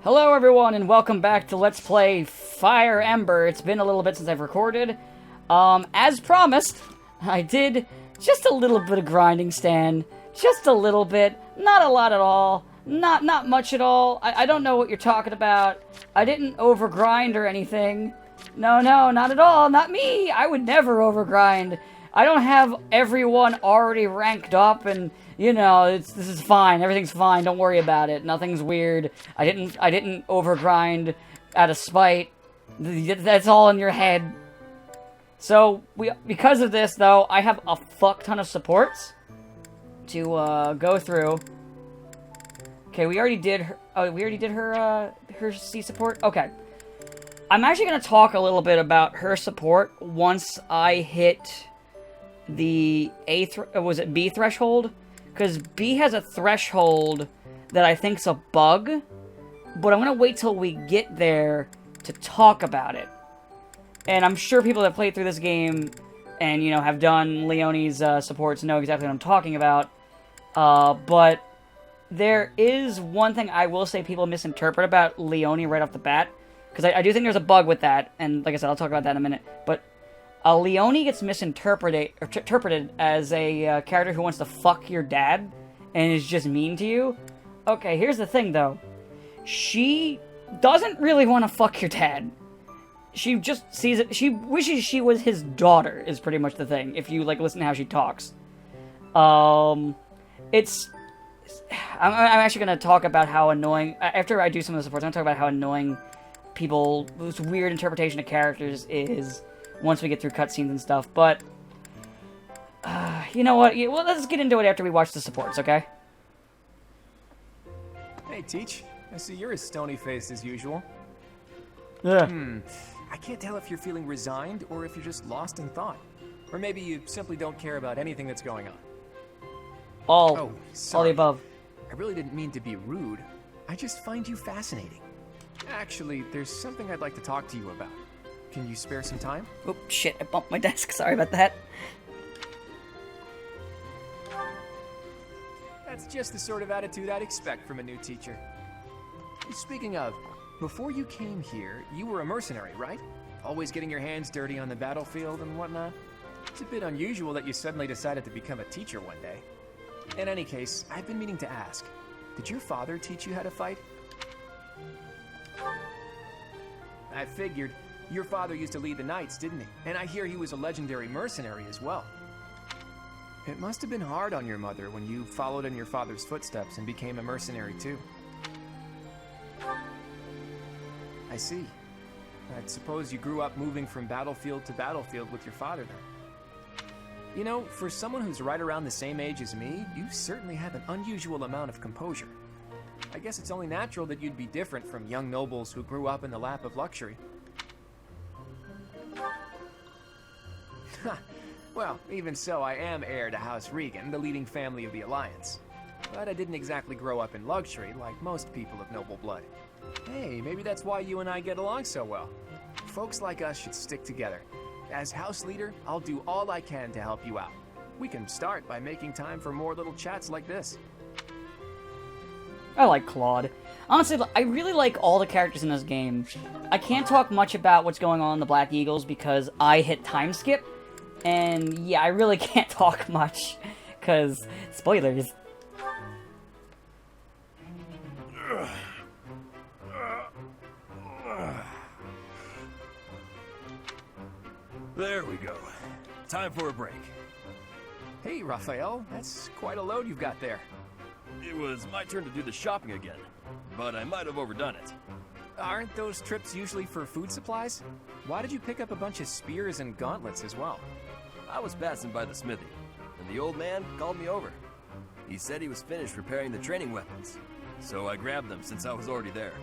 Hello everyone and welcome back to Let's Play Fire Ember. It's been a little bit since I've recorded. As promised, I did just a little bit of grinding, Stan. Just a little bit. Not a lot at all. Not much at all. I don't know what you're talking about. I didn't overgrind or anything. No, not at all. Not me. I would never overgrind. I don't have everyone already ranked up and... You know, this is fine. Everything's fine. Don't worry about it. Nothing's weird. I didn't overgrind out of spite. That's all in your head. So, because of this, though, I have a fuck ton of supports to go through. Okay, we already did her. Oh, we already did her C support. Okay, I'm actually gonna talk a little bit about her support once I hit the was it B threshold? Because B has a threshold that I think's a bug, but I'm going to wait till we get there to talk about it. And I'm sure people that played through this game and, you know, have done Leonie's supports know exactly what I'm talking about. But there is one thing I will say people misinterpret about Leonie right off the bat. Because I do think there's a bug with that, and like I said, I'll talk about that in a minute. But Leonie gets interpreted as a character who wants to fuck your dad and is just mean to you. Okay, here's the thing, though. She doesn't really want to fuck your dad. She just sees it. She wishes she was his daughter, is pretty much the thing, if you, like, listen to how she talks. I'm actually going to talk about how annoying... After I do some of the supports, I'm going to talk about how annoying people's weird interpretation of characters is... once we get through cutscenes and stuff, but... you know what? Well, let's get into it after we watch the supports, okay? Hey, Teach. I see you're as stony-faced as usual. Yeah. I can't tell if you're feeling resigned or if you're just lost in thought. Or maybe you simply don't care about anything that's going on. All the above. I really didn't mean to be rude. I just find you fascinating. Actually, there's something I'd like to talk to you about. Can you spare some time? Oh, shit, I bumped my desk. Sorry about that. That's just the sort of attitude I'd expect from a new teacher. Speaking of, before you came here, you were a mercenary, right? Always getting your hands dirty on the battlefield and whatnot? It's a bit unusual that you suddenly decided to become a teacher one day. In any case, I've been meaning to ask, did your father teach you how to fight? I figured. Your father used to lead the knights, didn't he? And I hear he was a legendary mercenary as well. It must have been hard on your mother when you followed in your father's footsteps and became a mercenary too. I see. I suppose you grew up moving from battlefield to battlefield with your father then. You know, for someone who's right around the same age as me, you certainly have an unusual amount of composure. I guess it's only natural that you'd be different from young nobles who grew up in the lap of luxury. Well, even so, I am heir to House Regan, the leading family of the Alliance. But I didn't exactly grow up in luxury like most people of noble blood. Hey, maybe that's why you and I get along so well. Folks like us should stick together. As House Leader, I'll do all I can to help you out. We can start by making time for more little chats like this. I like Claude. Honestly, I really like all the characters in this game. I can't talk much about what's going on in the Black Eagles because I hit time skip. And yeah, I really can't talk much, because spoilers. There we go. Time for a break. Hey, Raphael, that's quite a load you've got there. It was my turn to do the shopping again, but I might have overdone it. Aren't those trips usually for food supplies? Why did you pick up a bunch of spears and gauntlets as well? I was passing by the smithy, and the old man called me over. He said he was finished repairing the training weapons, so I grabbed them since I was already there.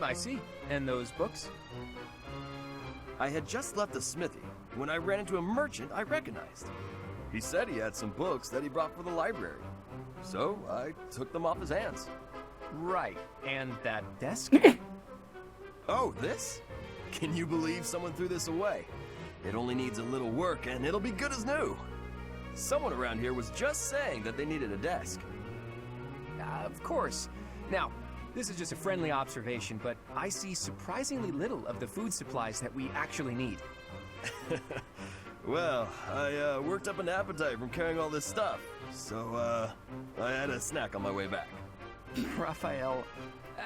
I see. And those books? I had just left the smithy when I ran into a merchant I recognized. He said he had some books that he brought for the library, so I took them off his hands. Right. And that desk? Oh, this? Can you believe someone threw this away? It only needs a little work and it'll be good as new. Someone around here was just saying that they needed a desk. Of course. Now, This is just a friendly observation, but I see surprisingly little of the food supplies that we actually need. Well, I worked up an appetite from carrying all this stuff, so I had a snack on my way back. Raphael,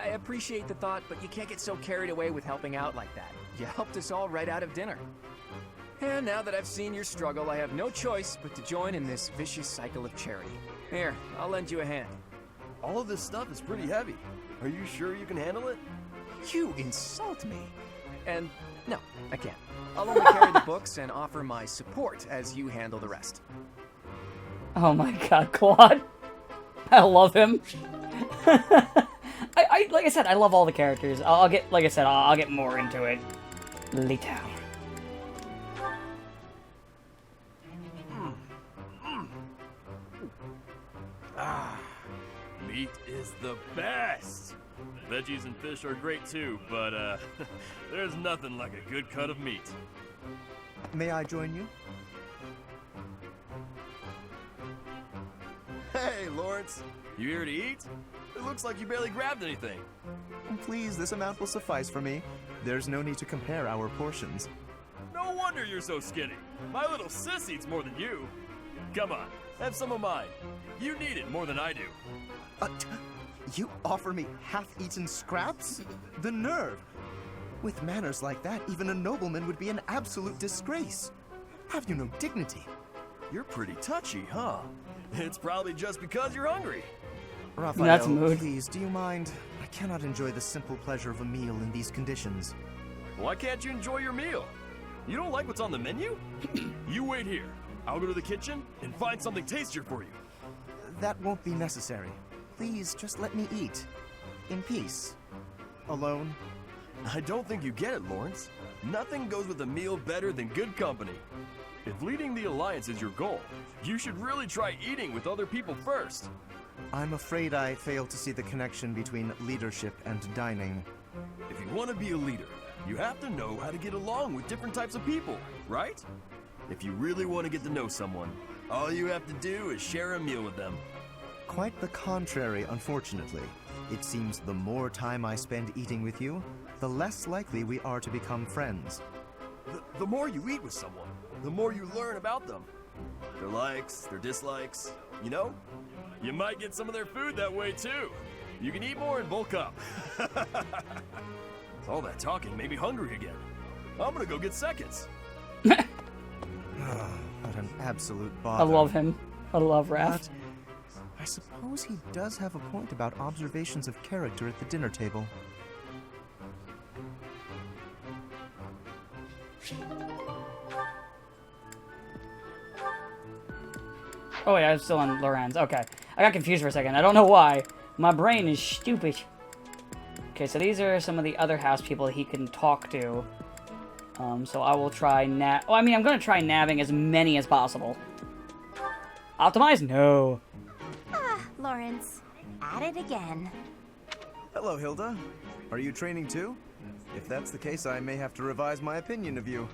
I appreciate the thought, but you can't get so carried away with helping out like that. You helped us all right out of dinner. And now that I've seen your struggle, I have no choice but to join in this vicious cycle of charity. Here, I'll lend you a hand. All of this stuff is pretty heavy. Are you sure you can handle it? You insult me. And no, I can't. I'll only carry the books and offer my support as you handle the rest. Oh my god, Claude. I love him. I like I said, I love all the characters. I'll get, like I said, I'll get more into it later. Meat is the best! Veggies and fish are great too, but there's nothing like a good cut of meat. May I join you? Hey, Lawrence. You here to eat? It looks like you barely grabbed anything. Please, this amount will suffice for me. There's no need to compare our portions. No wonder you're so skinny. My little sis eats more than you. Come on, have some of mine. You need it more than I do. You offer me half-eaten scraps? The nerve! With manners like that, even a nobleman would be an absolute disgrace. Have you no dignity? You're pretty touchy, huh? It's probably just because you're hungry. Raphael, That's mood. please, do you mind? I cannot enjoy the simple pleasure of a meal in these conditions. Why can't you enjoy your meal? You don't like what's on the menu? You wait here. I'll go to the kitchen and find something tastier for you. That won't be necessary. Please, just let me eat. In peace. Alone. I don't think you get it, Lawrence. Nothing goes with a meal better than good company. If leading the Alliance is your goal, you should really try eating with other people first. I'm afraid I fail to see the connection between leadership and dining. If you want to be a leader, you have to know how to get along with different types of people, right? If you really want to get to know someone, all you have to do is share a meal with them. Quite the contrary, unfortunately. It seems the more time I spend eating with you, the less likely we are to become friends. The more you eat with someone, the more you learn about them. Their likes, their dislikes, you know? You might get some of their food that way too. You can eat more and bulk up. All that talking made me hungry again. I'm gonna go get seconds. What an absolute I bother. love him. I love Raph. But I suppose he does have a point about observations of character at the dinner table. Oh wait, I'm still on Lorenz. Okay. I got confused for a second. I don't know why. My brain is stupid. Okay, so these are some of the other house people he can talk to. So I will try I'm gonna try nabbing as many as possible. Optimize? No. Lawrence, at it again. Hello, Hilda. Are you training too? If that's the case, I may have to revise my opinion of you.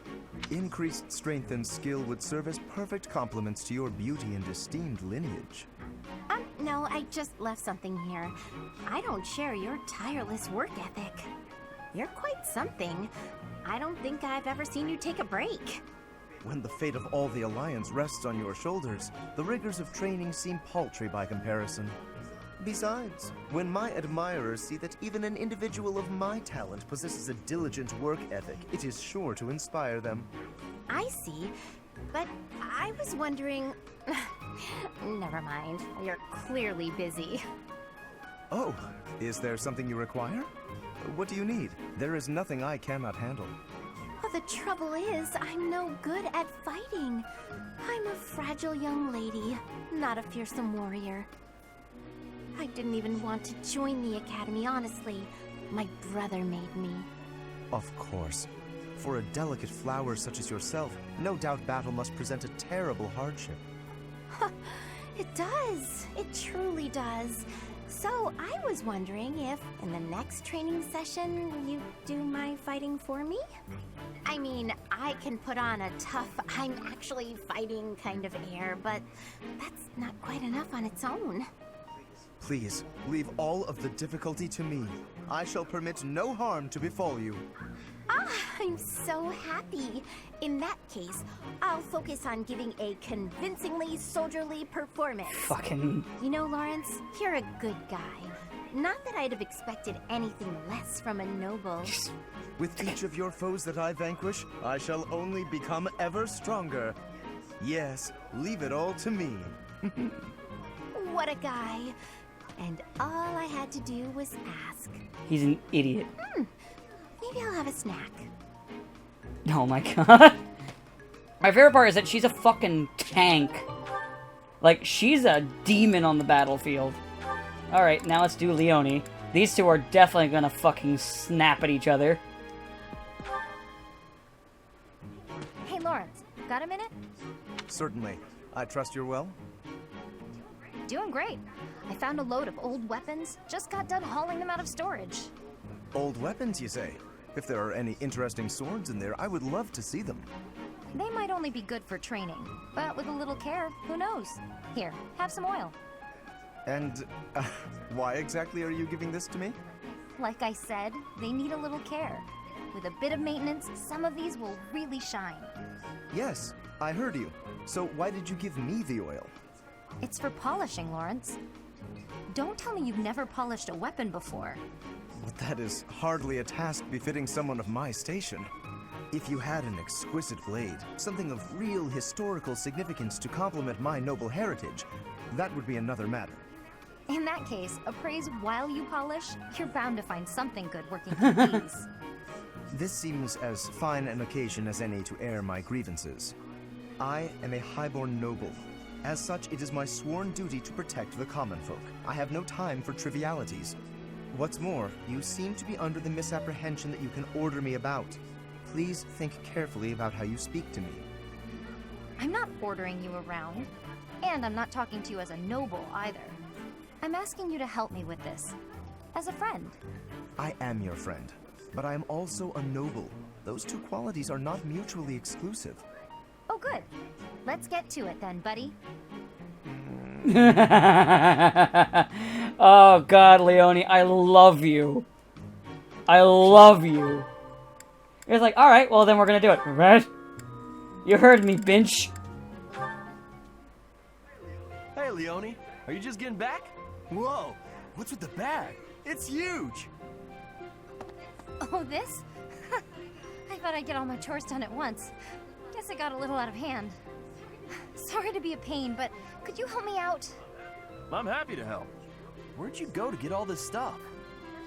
Increased strength and skill would serve as perfect complements to your beauty and esteemed lineage. No, I just left something here. I don't share your tireless work ethic. You're quite something. I don't think I've ever seen you take a break. When the fate of all the Alliance rests on your shoulders, the rigors of training seem paltry by comparison. Besides, when my admirers see that even an individual of my talent possesses a diligent work ethic, it is sure to inspire them. I see, but I was wondering... Never mind, you're clearly busy. Oh, is there something you require? What do you need? There is nothing I cannot handle. Well, the trouble is, I'm no good at fighting. I'm a fragile young lady, not a fearsome warrior. I didn't even want to join the academy, honestly. My brother made me. Of course. For a delicate flower such as yourself, no doubt battle must present a terrible hardship. It does. It truly does. So I was wondering if, in the next training session, you do my fighting for me? I mean, I can put on a tough, I'm actually fighting kind of air, but that's not quite enough on its own. Please, leave all of the difficulty to me. I shall permit no harm to befall you. Ah, I'm so happy. In that case, I'll focus on giving a convincingly soldierly performance. Fucking... You know, Lawrence, you're a good guy. Not that I'd have expected anything less from a noble. With each of your foes that I vanquish, I shall only become ever stronger. Yes, leave it all to me. What a guy. And all I had to do was ask. He's an idiot. Maybe I'll have a snack. Oh my god. My favorite part is that she's a fucking tank. Like, she's a demon on the battlefield. Alright, now let's do Leone. These two are definitely gonna fucking snap at each other. Hey, Lawrence, got a minute? Certainly. I trust you're well? Doing great. I found a load of old weapons. Just got done hauling them out of storage. Old weapons, you say? If there are any interesting swords in there, I would love to see them. They might only be good for training, but with a little care, who knows? Here, have some oil. And why exactly are you giving this to me? Like I said, they need a little care. With a bit of maintenance, some of these will really shine. Yes, I heard you. So why did you give me the oil? It's for polishing, Lawrence. Don't tell me you've never polished a weapon before. But that is hardly a task befitting someone of my station. If you had an exquisite blade, something of real historical significance to complement my noble heritage, that would be another matter. In that case, appraise while you polish. You're bound to find something good working through these. This seems as fine an occasion as any to air my grievances. I am a highborn noble. As such, it is my sworn duty to protect the common folk. I have no time for trivialities. What's more, you seem to be under the misapprehension that you can order me about. Please think carefully about how you speak to me. I'm not ordering you around, and I'm not talking to you as a noble either. I'm asking you to help me with this, as a friend. I am your friend, but I am also a noble. Those two qualities are not mutually exclusive. Oh, good. Let's get to it then, buddy. Oh god, Leone, I love you. I love you. It's like, alright, well then we're gonna do it, right? You heard me, Binch. Hey, Leone, are you just getting back? Whoa, what's with the bag? It's huge! Oh, this? I thought I'd get all my chores done at once. Guess it got a little out of hand. Sorry to be a pain, but could you help me out? I'm happy to help. Where'd you go to get all this stuff?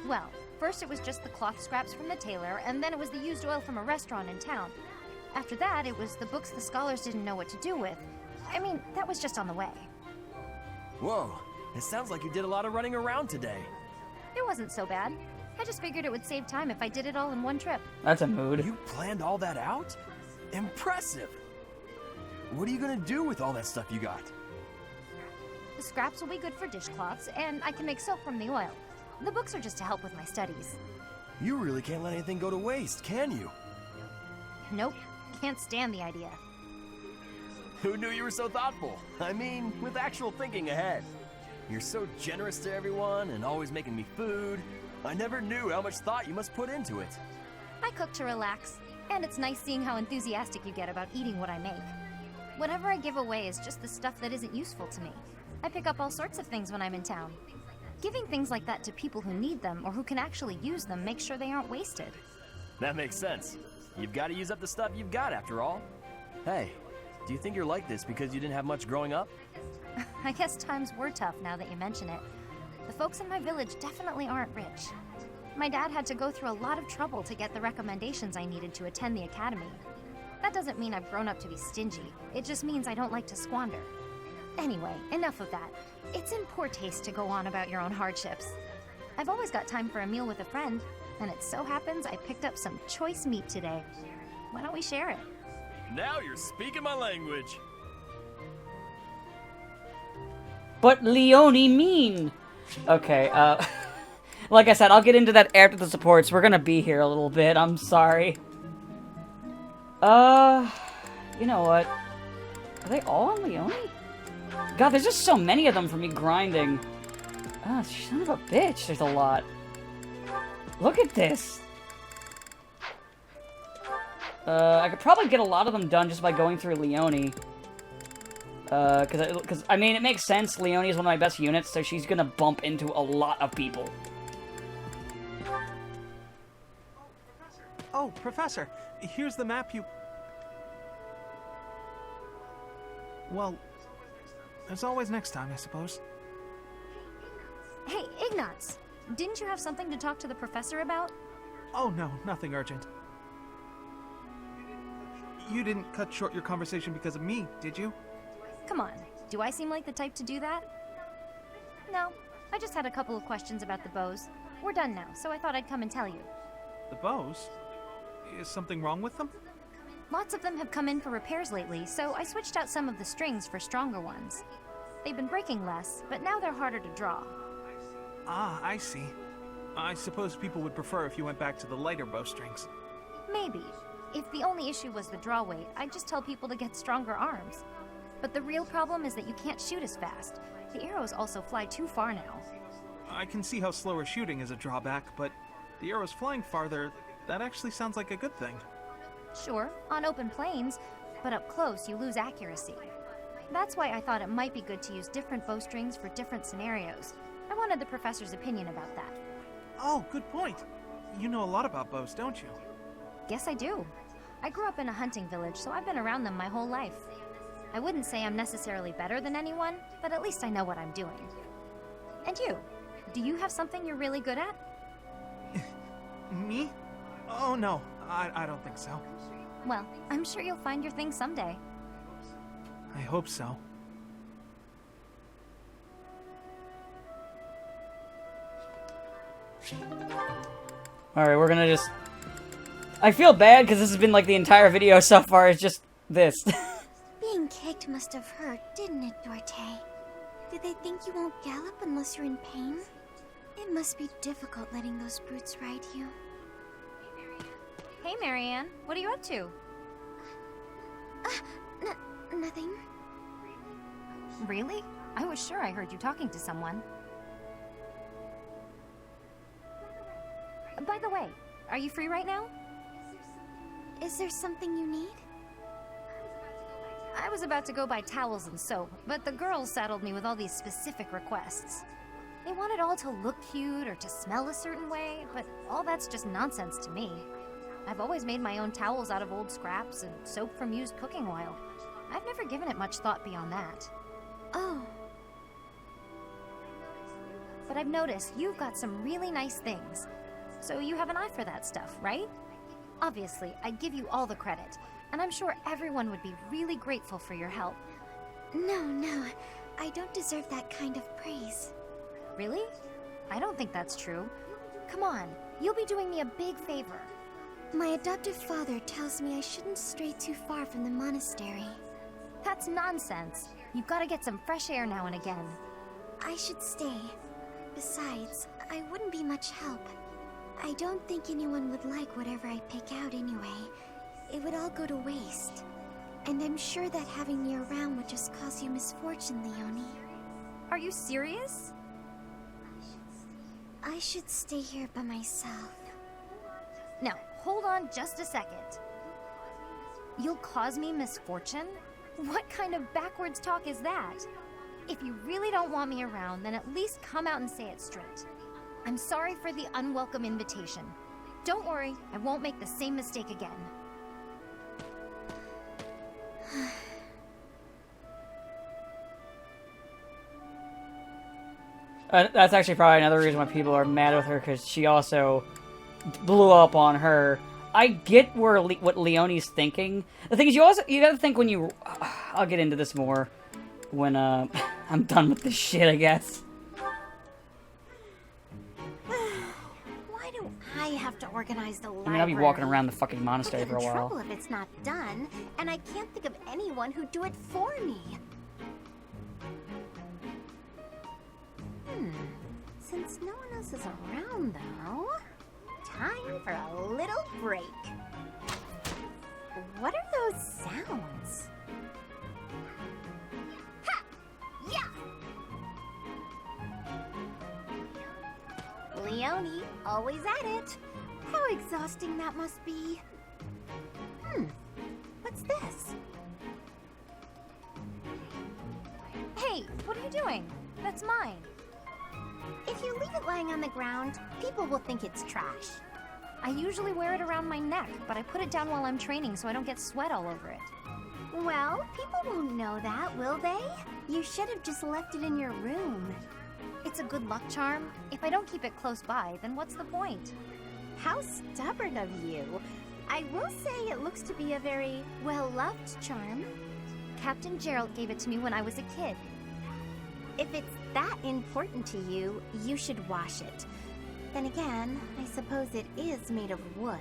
Well, first it was just the cloth scraps from the tailor, and then it was the used oil from a restaurant in town. After that, it was the books the scholars didn't know what to do with. I mean, that was just on the way. Whoa, it sounds like you did a lot of running around today. It wasn't so bad. I just figured it would save time if I did it all in one trip. That's a mood. You planned all that out? Impressive! What are you gonna do with all that stuff you got? The scraps will be good for dishcloths, and I can make soap from the oil. The books are just to help with my studies. You really can't let anything go to waste, can you? Nope, can't stand the idea. Who knew you were so thoughtful? I mean, with actual thinking ahead. You're so generous to everyone and always making me food. I never knew how much thought you must put into it. I cook to relax, and it's nice seeing how enthusiastic you get about eating what I make. Whatever I give away is just the stuff that isn't useful to me. I pick up all sorts of things when I'm in town. Giving things like that to people who need them or who can actually use them makes sure they aren't wasted. That makes sense. You've got to use up the stuff you've got after all. Hey, do you think you're like this because you didn't have much growing up? I guess times were tough now that you mention it. The folks in my village definitely aren't rich. My dad had to go through a lot of trouble to get the recommendations I needed to attend the academy. That doesn't mean I've grown up to be stingy. It just means I don't like to squander. Anyway, enough of that. It's in poor taste to go on about your own hardships. I've always got time for a meal with a friend, and it so happens I picked up some choice meat today. Why don't we share it? Now you're speaking my language. But Leone mean. Okay, like I said, I'll get into that after the supports. We're gonna be here a little bit. I'm sorry. You know what? Are they all on Leone? God, there's just so many of them for me grinding. Ah, son of a bitch, there's a lot. Look at this! I could probably get a lot of them done just by going through Leonie. Cause I mean, it makes sense. Leonie is one of my best units, so she's gonna bump into a lot of people. Oh, Professor, here's the map you... Well, there's always next time, I suppose. Hey, Ignatz! Didn't you have something to talk to the professor about? Oh no, nothing urgent. You didn't cut short your conversation because of me, did you? Come on, do I seem like the type to do that? No, I just had a couple of questions about the bows. We're done now, so I thought I'd come and tell you. The bows? Is something wrong with them? Lots of them have come in for repairs lately, so I switched out some of the strings for stronger ones. They've been breaking less, but now they're harder to draw. Ah, I see. I suppose people would prefer if you went back to the lighter bowstrings. Maybe. If the only issue was the draw weight, I'd just tell people to get stronger arms. But the real problem is that you can't shoot as fast. The arrows also fly too far now. I can see how slower shooting is a drawback, but the arrows flying farther, that actually sounds like a good thing. Sure, on open plains, but up close you lose accuracy. That's why I thought it might be good to use different bowstrings for different scenarios. I wanted the professor's opinion about that. Oh, good point. You know a lot about bows, don't you? Guess I do. I grew up in a hunting village, so I've been around them my whole life. I wouldn't say I'm necessarily better than anyone, but at least I know what I'm doing. And you? Do you have something you're really good at? Me? Oh no, I don't think so. Well, I'm sure you'll find your thing someday. I hope so. Alright, we're gonna just... I feel bad because this has been like the entire video so far, it's just this. Being kicked must have hurt, didn't it, Dorte? Did they think you won't gallop unless you're in pain? It must be difficult letting those brutes ride you. Hey, Marianne, what are you up to? Nothing. Really? I was sure I heard you talking to someone. By the way, are you free right now? Is there something you need? I was about to go buy towels and soap, but the girls saddled me with all these specific requests. They want it all to look cute or to smell a certain way, but all that's just nonsense to me. I've always made my own towels out of old scraps and soap from used cooking oil. I've never given it much thought beyond that. Oh. But I've noticed you've got some really nice things. So you have an eye for that stuff, right? Obviously, I give you all the credit, and I'm sure everyone would be really grateful for your help. No, I don't deserve that kind of praise. Really? I don't think that's true. Come on, you'll be doing me a big favor. My adoptive father tells me I shouldn't stray too far from the monastery. That's nonsense. You've got to get some fresh air now and again. I should stay. Besides, I wouldn't be much help. I don't think anyone would like whatever I pick out anyway. It would all go to waste. And I'm sure that having me around would just cause you misfortune, Leonie. Are you serious? I should stay here by myself. Now, hold on just a second. You'll cause me misfortune? What kind of backwards talk is that? If you really don't want me around, then at least come out and say it straight. I'm sorry for the unwelcome invitation. Don't worry, I won't make the same mistake again. That's actually probably another reason why people are mad with her, because she also blew up on her. I get where what Leonie's thinking. The thing is, you gotta think when you... I'll get into this more when I'm done with this shit, I guess. Why do I have to organize the library? I mean, I'll be walking around the fucking monastery for a I'll get in while. trouble if it's not done, and I can't think of anyone who'd do it for me. Since no one else is around, though, time for a little break. What are those sounds? Ha! Yeah! always at it. How exhausting that must be. What's this? Hey, what are you doing? That's mine. If you leave it lying on the ground, people will think it's trash. I usually wear it around my neck, but I put it down while I'm training so I don't get sweat all over it. Well, people won't know that, will they? You should have just left it in your room. It's a good luck charm. If I don't keep it close by, then what's the point? How stubborn of you. I will say it looks to be a very well-loved charm. Captain Gerald gave it to me when I was a kid. If it's that important to you, you should wash it. Then again, I suppose it is made of wood.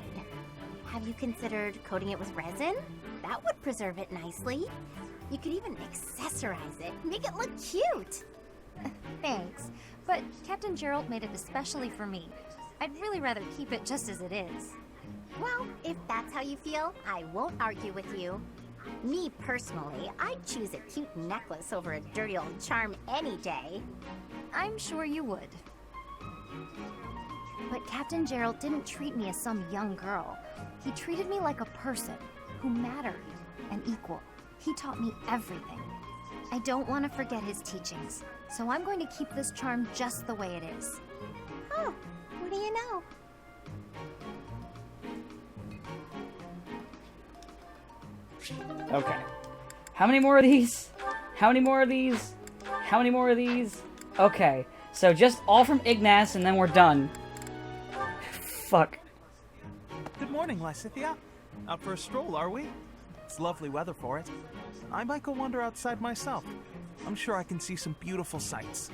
Have you considered coating it with resin? That would preserve it nicely. You could even accessorize it, make it look cute. Thanks, but Captain Gerald made it especially for me. I'd really rather keep it just as it is. Well, if that's how you feel, I won't argue with you. Me personally, I'd choose a cute necklace over a dirty old charm any day. I'm sure you would. But Captain Gerald didn't treat me as some young girl. He treated me like a person who mattered and equal. He taught me everything. I don't want to forget his teachings, so I'm going to keep this charm just the way it is. Oh, what do you know? Okay. How many more of these? How many more of these? How many more of these? Okay. So just all from Ignace and then we're done. Fuck. Good morning, Lysithia. Out for a stroll, are we? It's lovely weather for it. I might go wander outside myself. I'm sure I can see some beautiful sights.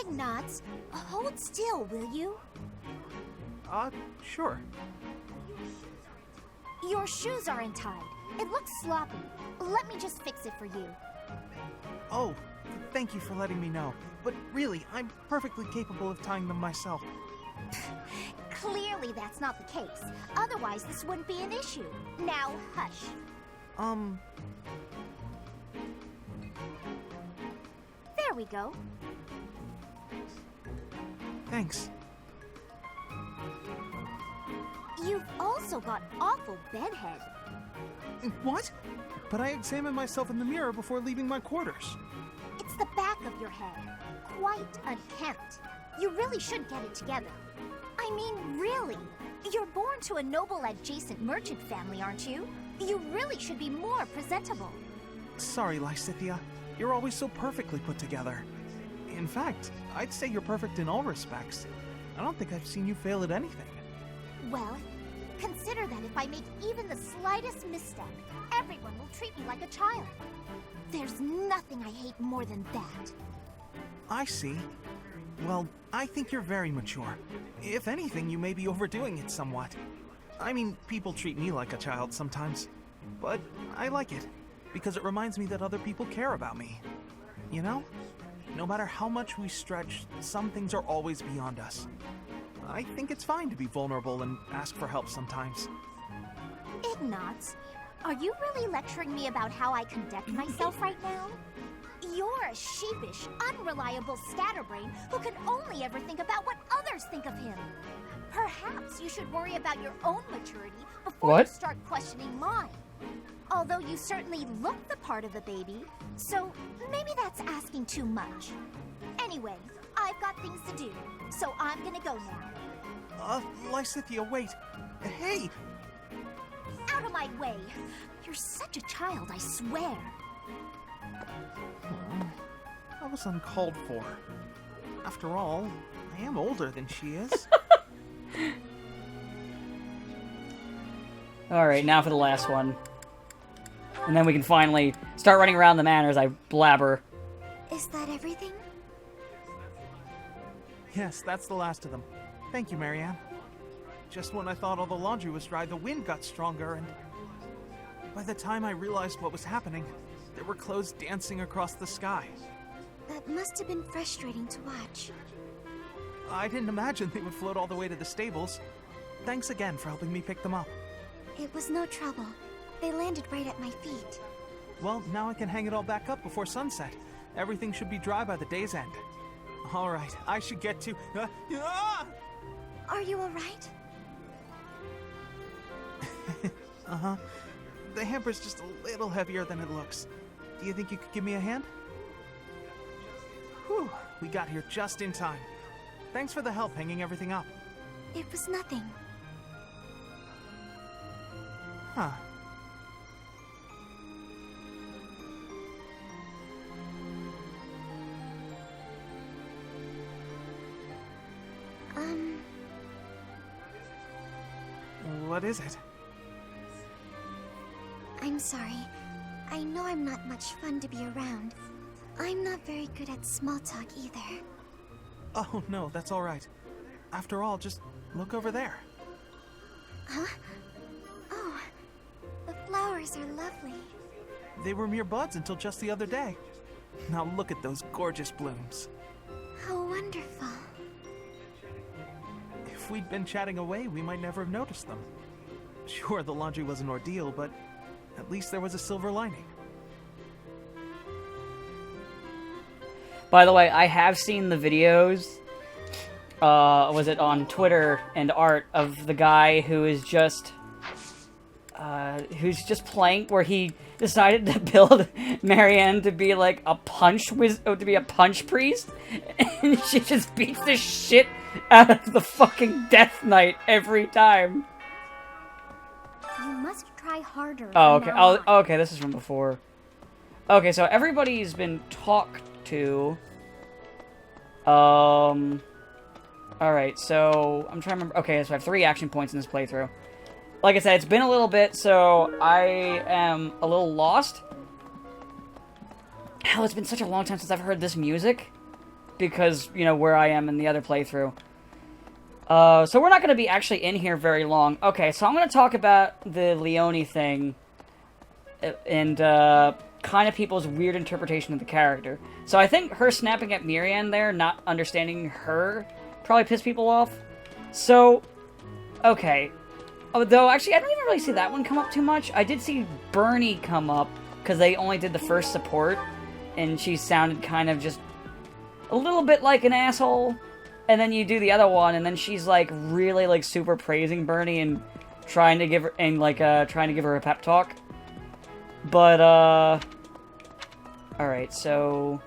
Ignace, hold still, will you? Sure. Your shoes are untied. It looks sloppy. Let me just fix it for you. Oh, thank you for letting me know. But really, I'm perfectly capable of tying them myself. Clearly that's not the case. Otherwise, this wouldn't be an issue. Now, hush. There we go. Thanks. You've also got awful bedhead. What? But I examined myself in the mirror before leaving my quarters. It's the back of your head. Quite unkempt. You really should get it together. I mean, really. You're born to a noble adjacent merchant family, aren't you? You really should be more presentable. Sorry, Lysithia. You're always so perfectly put together. In fact, I'd say you're perfect in all respects. I don't think I've seen you fail at anything. Well, consider that if I make even the slightest misstep, everyone will treat me like a child. There's nothing I hate more than that. I see. Well, I think you're very mature. If anything, you may be overdoing it somewhat. I mean, people treat me like a child sometimes. But I like it, because it reminds me that other people care about me. You know? No matter how much we stretch, some things are always beyond us. I think it's fine to be vulnerable and ask for help sometimes. Ignace, are you really lecturing me about how I conduct myself right now? You're a sheepish, unreliable scatterbrain who can only ever think about what others think of him. Perhaps you should worry about your own maturity before you start questioning mine. Although you certainly look the part of a baby, so maybe that's asking too much. Anyway, I've got things to do, so I'm gonna go now. Lysithia, wait. Hey! Out of my way! You're such a child, I swear. That was uncalled for. After all, I am older than she is. Alright, now for the last one. And then we can finally start running around the manor as I blabber. Is that everything? Yes, that's the last of them. Thank you, Marianne. Just when I thought all the laundry was dry, the wind got stronger, and by the time I realized what was happening, there were clothes dancing across the sky. That must have been frustrating to watch. I didn't imagine they would float all the way to the stables. Thanks again for helping me pick them up. It was no trouble. They landed right at my feet. Well, now I can hang it all back up before sunset. Everything should be dry by the day's end. All right, I should get to... Are you alright? Uh-huh. The hamper's just a little heavier than it looks. Do you think you could give me a hand? Whew, we got here just in time. Thanks for the help hanging everything up. It was nothing. Huh. What is it? I'm sorry. I know I'm not much fun to be around. I'm not very good at small talk either. Oh, no, that's all right. After all, just look over there. Huh? Oh, the flowers are lovely. They were mere buds until just the other day. Now look at those gorgeous blooms. How wonderful. If we'd been chatting away, we might never have noticed them. Sure, the laundry was an ordeal, but at least there was a silver lining. By the way, I have seen the videos, was it on Twitter and Art, of the guy who is just, who's just playing, where he decided to build Marianne to be like a punch priest, and she just beats the shit out of the fucking Death Knight every time. You must try harder. Oh, from okay. now on. Okay, this is from before. Okay, so everybody's been talked to. Alright, so I'm trying to remember. Okay, so I have 3 action points in this playthrough. Like I said, it's been a little bit, so I am a little lost. Hell, it's been such a long time since I've heard this music. Because, you know, where I am in the other playthrough. So we're not going to be actually in here very long. Okay, so I'm going to talk about the Leone thing. And, kind of people's weird interpretation of the character. So I think her snapping at Marianne there, not understanding her, probably pissed people off. So, okay. Though, actually, I don't even really see that one come up too much. I did see Bernie come up, because they only did the first support, and she sounded kind of just a little bit like an asshole. And then you do the other one, and then she's, like, really, like, super praising Bernie and trying to give her, trying to give her a pep talk. But, alright, so...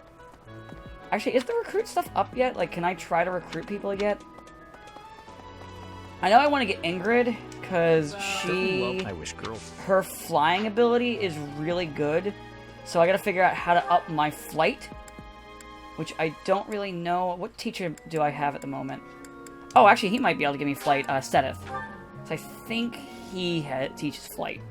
Actually, is the recruit stuff up yet? Like, can I try to recruit people yet? I know I want to get Ingrid, because I wish girls. her flying ability is really good. So I gotta figure out how to up my flight. Which I don't really know. What teacher do I have at the moment? Oh, actually, he might be able to give me flight, Sedith. So I think he teaches flight.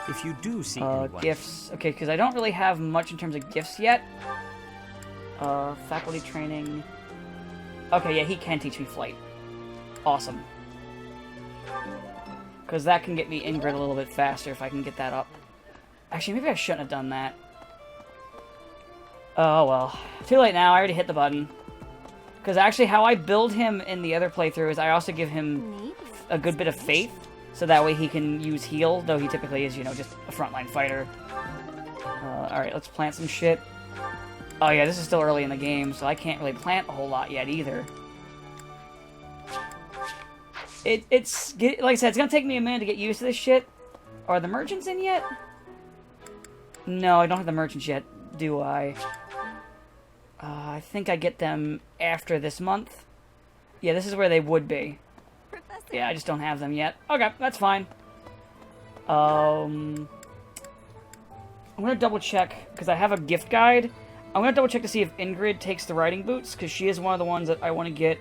If you do see anyone... Gifts. Okay, because I don't really have much in terms of gifts yet. Faculty training. Okay, yeah, he can teach me flight. Awesome. Because that can get me Ingrid a little bit faster if I can get that up. Actually, maybe I shouldn't have done that. Oh, well. Too late now. I already hit the button. Because actually, how I build him in the other playthrough is I also give him a good bit of faith. So that way he can use heal, though he typically is, you know, just a frontline fighter. Alright, let's plant some shit. Oh yeah, this is still early in the game, so I can't really plant a whole lot yet either. It's like I said, it's gonna take me a minute to get used to this shit. Are the merchants in yet? No, I don't have the merchants yet, do I? I think I get them after this month. Yeah, this is where they would be. Yeah, I just don't have them yet. Okay, that's fine. I'm gonna double check, because I have a gift guide. I'm gonna double check to see if Ingrid takes the riding boots, because she is one of the ones that I want to get,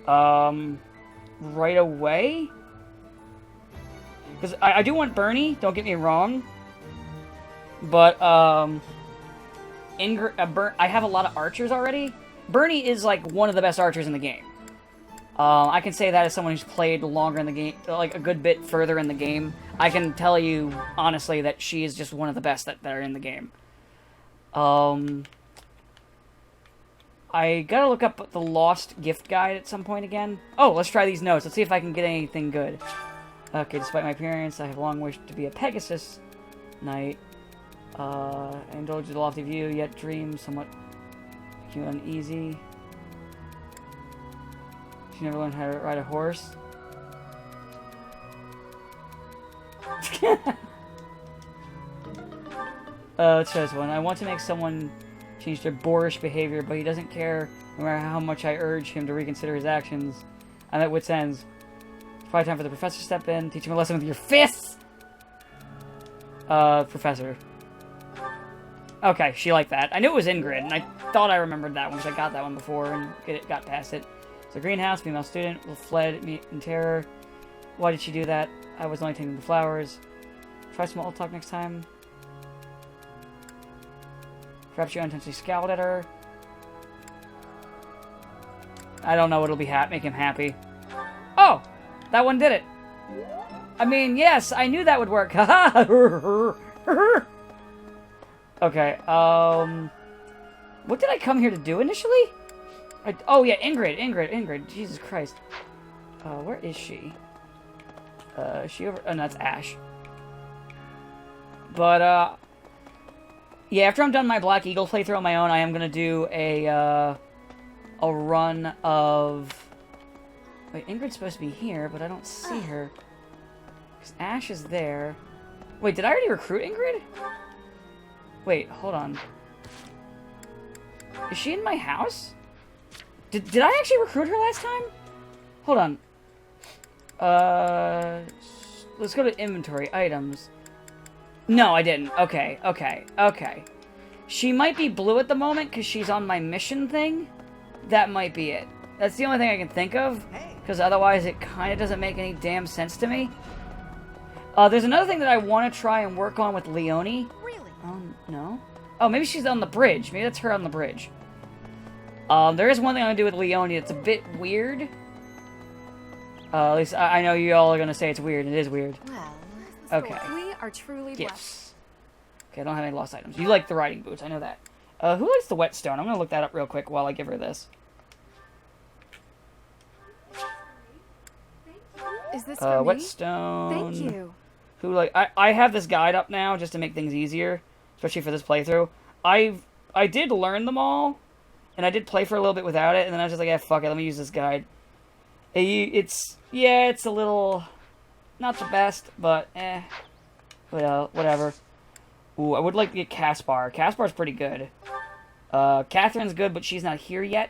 right away. Because I do want Bernie, don't get me wrong. But, Ingrid, I have a lot of archers already. Bernie is, like, one of the best archers in the game. I can say that as someone who's played longer in the game, like a good bit further in the game. I can tell you, honestly, that she is just one of the best that are in the game. I gotta look up the Lost Gift Guide at some point again. Oh, let's try these notes. Let's see if I can get anything good. Okay, despite my appearance, I have long wished to be a Pegasus Knight. I indulge the lofty view, yet dream somewhat uneasy. She never learned how to ride a horse. Let's try this one. I want to make someone change their boorish behavior, but he doesn't care no matter how much I urge him to reconsider his actions. I'm at wit's ends. It's probably time for the professor to step in, teach him a lesson with your fists! Professor. Okay, she liked that. I knew it was Ingrid, and I thought I remembered that one, because I got that one before and got past it. So greenhouse, female student, fled me in terror. Why did she do that? I was only taking the flowers. Try small talk next time. Perhaps you unintentionally scowled at her. I don't know what'll make him happy. Oh! That one did it! I mean, yes, I knew that would work. Okay, what did I come here to do initially? Oh yeah, Ingrid. Jesus Christ. Where is she? Is she over? Oh, no, that's Ash. But, yeah, after I'm done my Black Eagle playthrough on my own, I am gonna do a run of... Wait, Ingrid's supposed to be here, but I don't see her. Because Ash is there. Wait, did I already recruit Ingrid? Wait, hold on. Is she in my house? Did I actually recruit her last time? Hold on. Let's go to inventory, items. No, I didn't. Okay. She might be blue at the moment because she's on my mission thing. That might be it. That's the only thing I can think of. Because otherwise it kind of doesn't make any damn sense to me. There's another thing that I want to try and work on with Leonie. Really? No. Oh, maybe she's on the bridge. Maybe that's her on the bridge. There is one thing I'm going to do with Leonie that's a bit weird. At least I know you all are going to say it's weird. It is weird. Well, okay. We are truly Gifts. Okay, I don't have any lost items. You like the riding boots. I know that. Who likes the whetstone? I'm going to look that up real quick while I give her this. Is this for me? Whetstone. Thank you. Who I have this guide up now just to make things easier, especially for this playthrough. I did learn them all, and I did play for a little bit without it, and then I was just like, yeah, fuck it, let me use this guide. It's a little not the best, but whatever. Ooh, I would like to get Caspar. Caspar's pretty good. Catherine's good, but she's not here yet.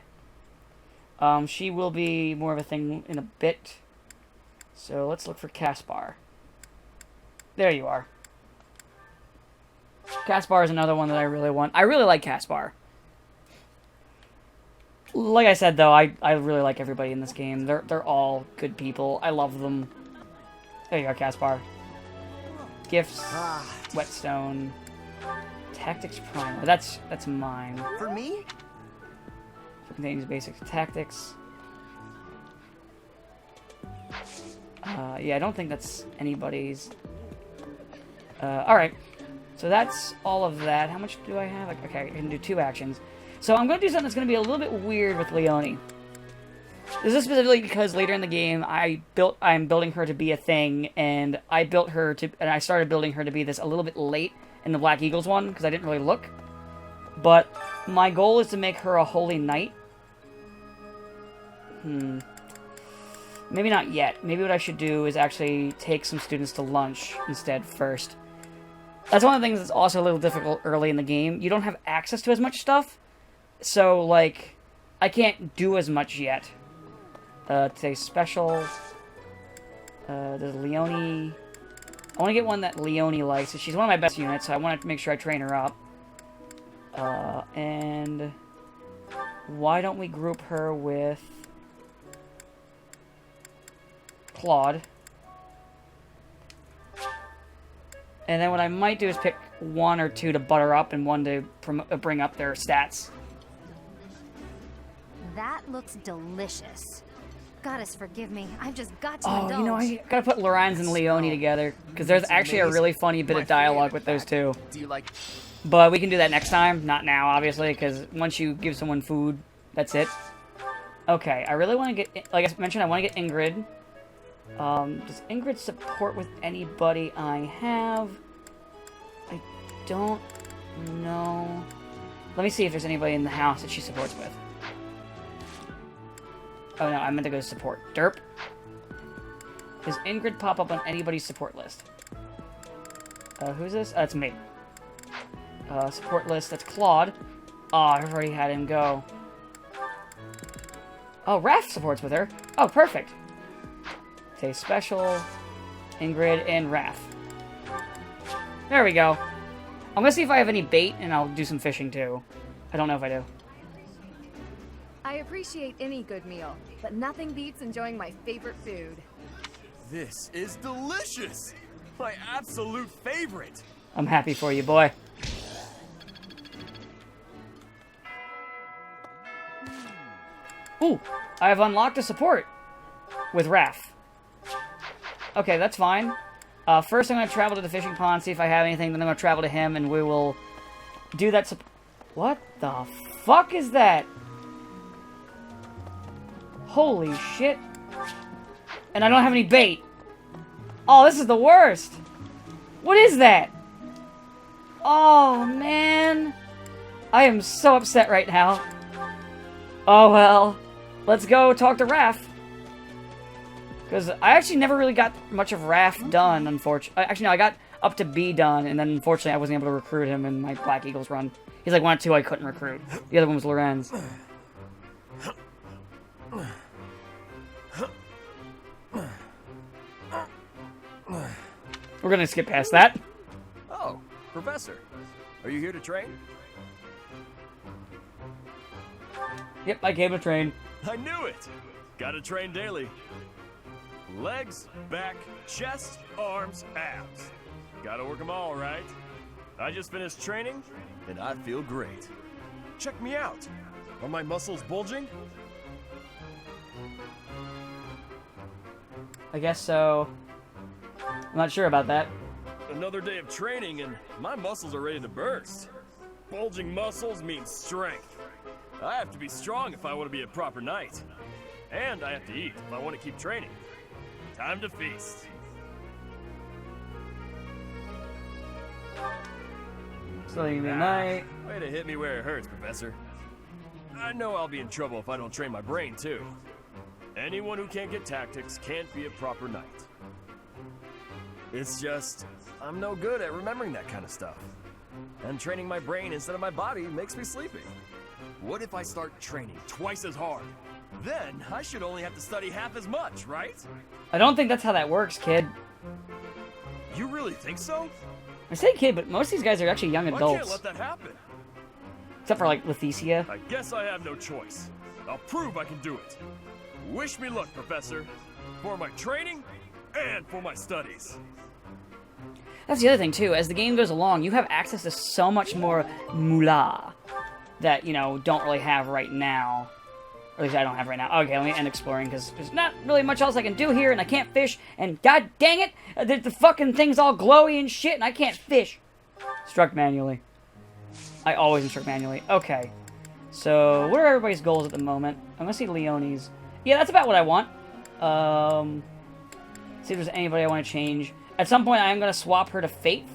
She will be more of a thing in a bit. So let's look for Caspar. There you are. Caspar is another one that I really want. I really like Caspar. Like I said, though, I really like everybody in this game. They're all good people. I love them. There you go, Caspar. Gifts, whetstone, tactics primer. That's mine. For me? Contains basic tactics. Yeah, I don't think that's anybody's. Alright. So that's all of that. How much do I have? Okay, I can do 2 actions. So I'm going to do something that's going to be a little bit weird with Leonie. This is specifically because later in the game, I'm building her to be a thing, and I started building her to be this a little bit late in the Black Eagles one, because I didn't really look. But my goal is to make her a holy knight. Maybe not yet. Maybe what I should do is actually take some students to lunch instead first. That's one of the things that's also a little difficult early in the game. You don't have access to as much stuff. So, like, I can't do as much yet. Today's special. There's Leonie. I want to get one that Leonie likes. She's one of my best units, so I want to make sure I train her up. And why don't we group her with Claude? And then what I might do is pick 1 or 2 to butter up and 1 to bring up their stats. That looks delicious. Goddess, forgive me. I've just got to indulge. You know, I gotta put Lorenz and Leonie together, because there's actually a really funny bit of dialogue with those two. Do you like... But we can do that next time. Not now, obviously, because once you give someone food, that's it. Okay, I really want to get... Like I mentioned, I want to get Ingrid. Does Ingrid support with anybody I have? I don't know. Let me see if there's anybody in the house that she supports with. Oh no, I meant to go to support. Derp. Does Ingrid pop up on anybody's support list? Who's this? That's me. Support list, that's Claude. Oh, I've already had him go. Oh, Raph supports with her. Oh, perfect. Okay, Special, Ingrid, and Raph. There we go. I'm gonna see if I have any bait, and I'll do some fishing too. I don't know if I do. I appreciate any good meal, but nothing beats enjoying my favorite food. This is delicious! My absolute favorite! I'm happy for you, boy. Ooh, I have unlocked a support with Raph. Okay, that's fine. First, I'm going to travel to the fishing pond, see if I have anything. Then I'm going to travel to him, and we will do that. What the fuck is that? Holy shit. And I don't have any bait. Oh, this is the worst. What is that? Oh, man. I am so upset right now. Oh, well. Let's go talk to Raph. Because I actually never really got much of Raph done, unfortunately. Actually, no, I got up to B done, and then unfortunately I wasn't able to recruit him in my Black Eagles run. He's like one of two I couldn't recruit. The other one was Lorenz. We're gonna skip past that. Oh, Professor. Are you here to train? Yep, I came to train. I knew it! Gotta train daily. Legs, back, chest, arms, abs. Gotta work them all, right? I just finished training, and I feel great. Check me out. Are my muscles bulging? I guess so. I'm not sure about that. Another day of training, and my muscles are ready to burst. Bulging muscles means strength. I have to be strong if I want to be a proper knight. And I have to eat if I want to keep training. Time to feast. Sleeping night. Way to hit me where it hurts, Professor. I know I'll be in trouble if I don't train my brain, too. Anyone who can't get tactics can't be a proper knight. It's just, I'm no good at remembering that kind of stuff. And training my brain instead of my body makes me sleepy. What if I start training twice as hard? Then I should only have to study half as much, right? I don't think that's how that works, kid. You really think so? I say kid, but most of these guys are actually young I can't adults. let that happen. Except for, like, Leticia. I guess I have no choice. I'll prove I can do it. Wish me luck, Professor. For my training and for my studies. That's the other thing, too. As the game goes along, you have access to so much more moolah that, you know, don't really have right now. Or at least I don't have right now. Okay, let me end exploring, because there's not really much else I can do here, and I can't fish, and god dang it, the fucking thing's all glowy and shit, and I can't fish. Instruct manually. I always instruct manually. Okay. So, what are everybody's goals at the moment? I'm gonna see Leonie's. Yeah, that's about what I want. See if there's anybody I want to change. At some point, I am gonna swap her to Faith.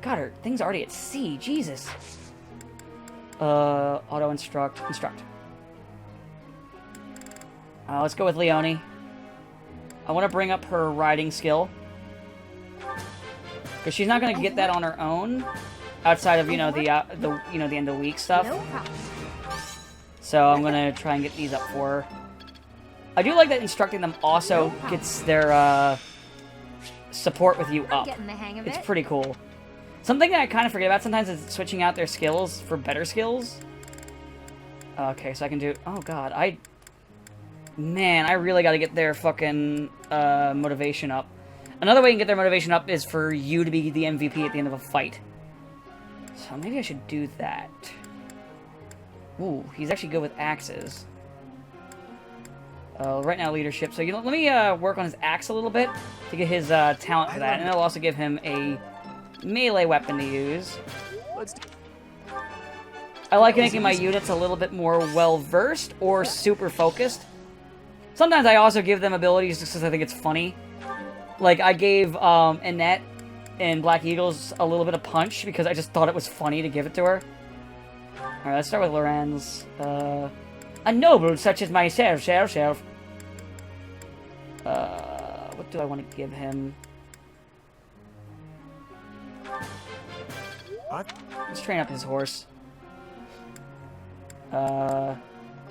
God, her thing's already at C. Jesus. Auto instruct. Instruct. Let's go with Leonie. I want to bring up her riding skill. Because she's not going to get that on her own. Outside of, you know, the end of the week stuff. No problem. So I'm going to try and get these up for her. I do like that instructing them also gets their, support with you up. Getting the hang of It's it. pretty cool. Something that I kind of forget about sometimes is switching out their skills for better skills. Okay, so I can do... Oh, God. Man, I really gotta get their fucking motivation up. Another way you can get their motivation up is for you to be the MVP at the end of a fight. So maybe I should do that. Ooh, he's actually good with axes. Right now, leadership. So, you know, let me work on his axe a little bit to get his talent for that. And it'll also give him a melee weapon to use. I like making my units a little bit more well-versed or super focused. Sometimes I also give them abilities just because I think it's funny. Like, I gave Annette in Black Eagles a little bit of punch because I just thought it was funny to give it to her. Alright, let's start with Lorenz. A noble such as myself, what do I want to give him? Let's train up his horse.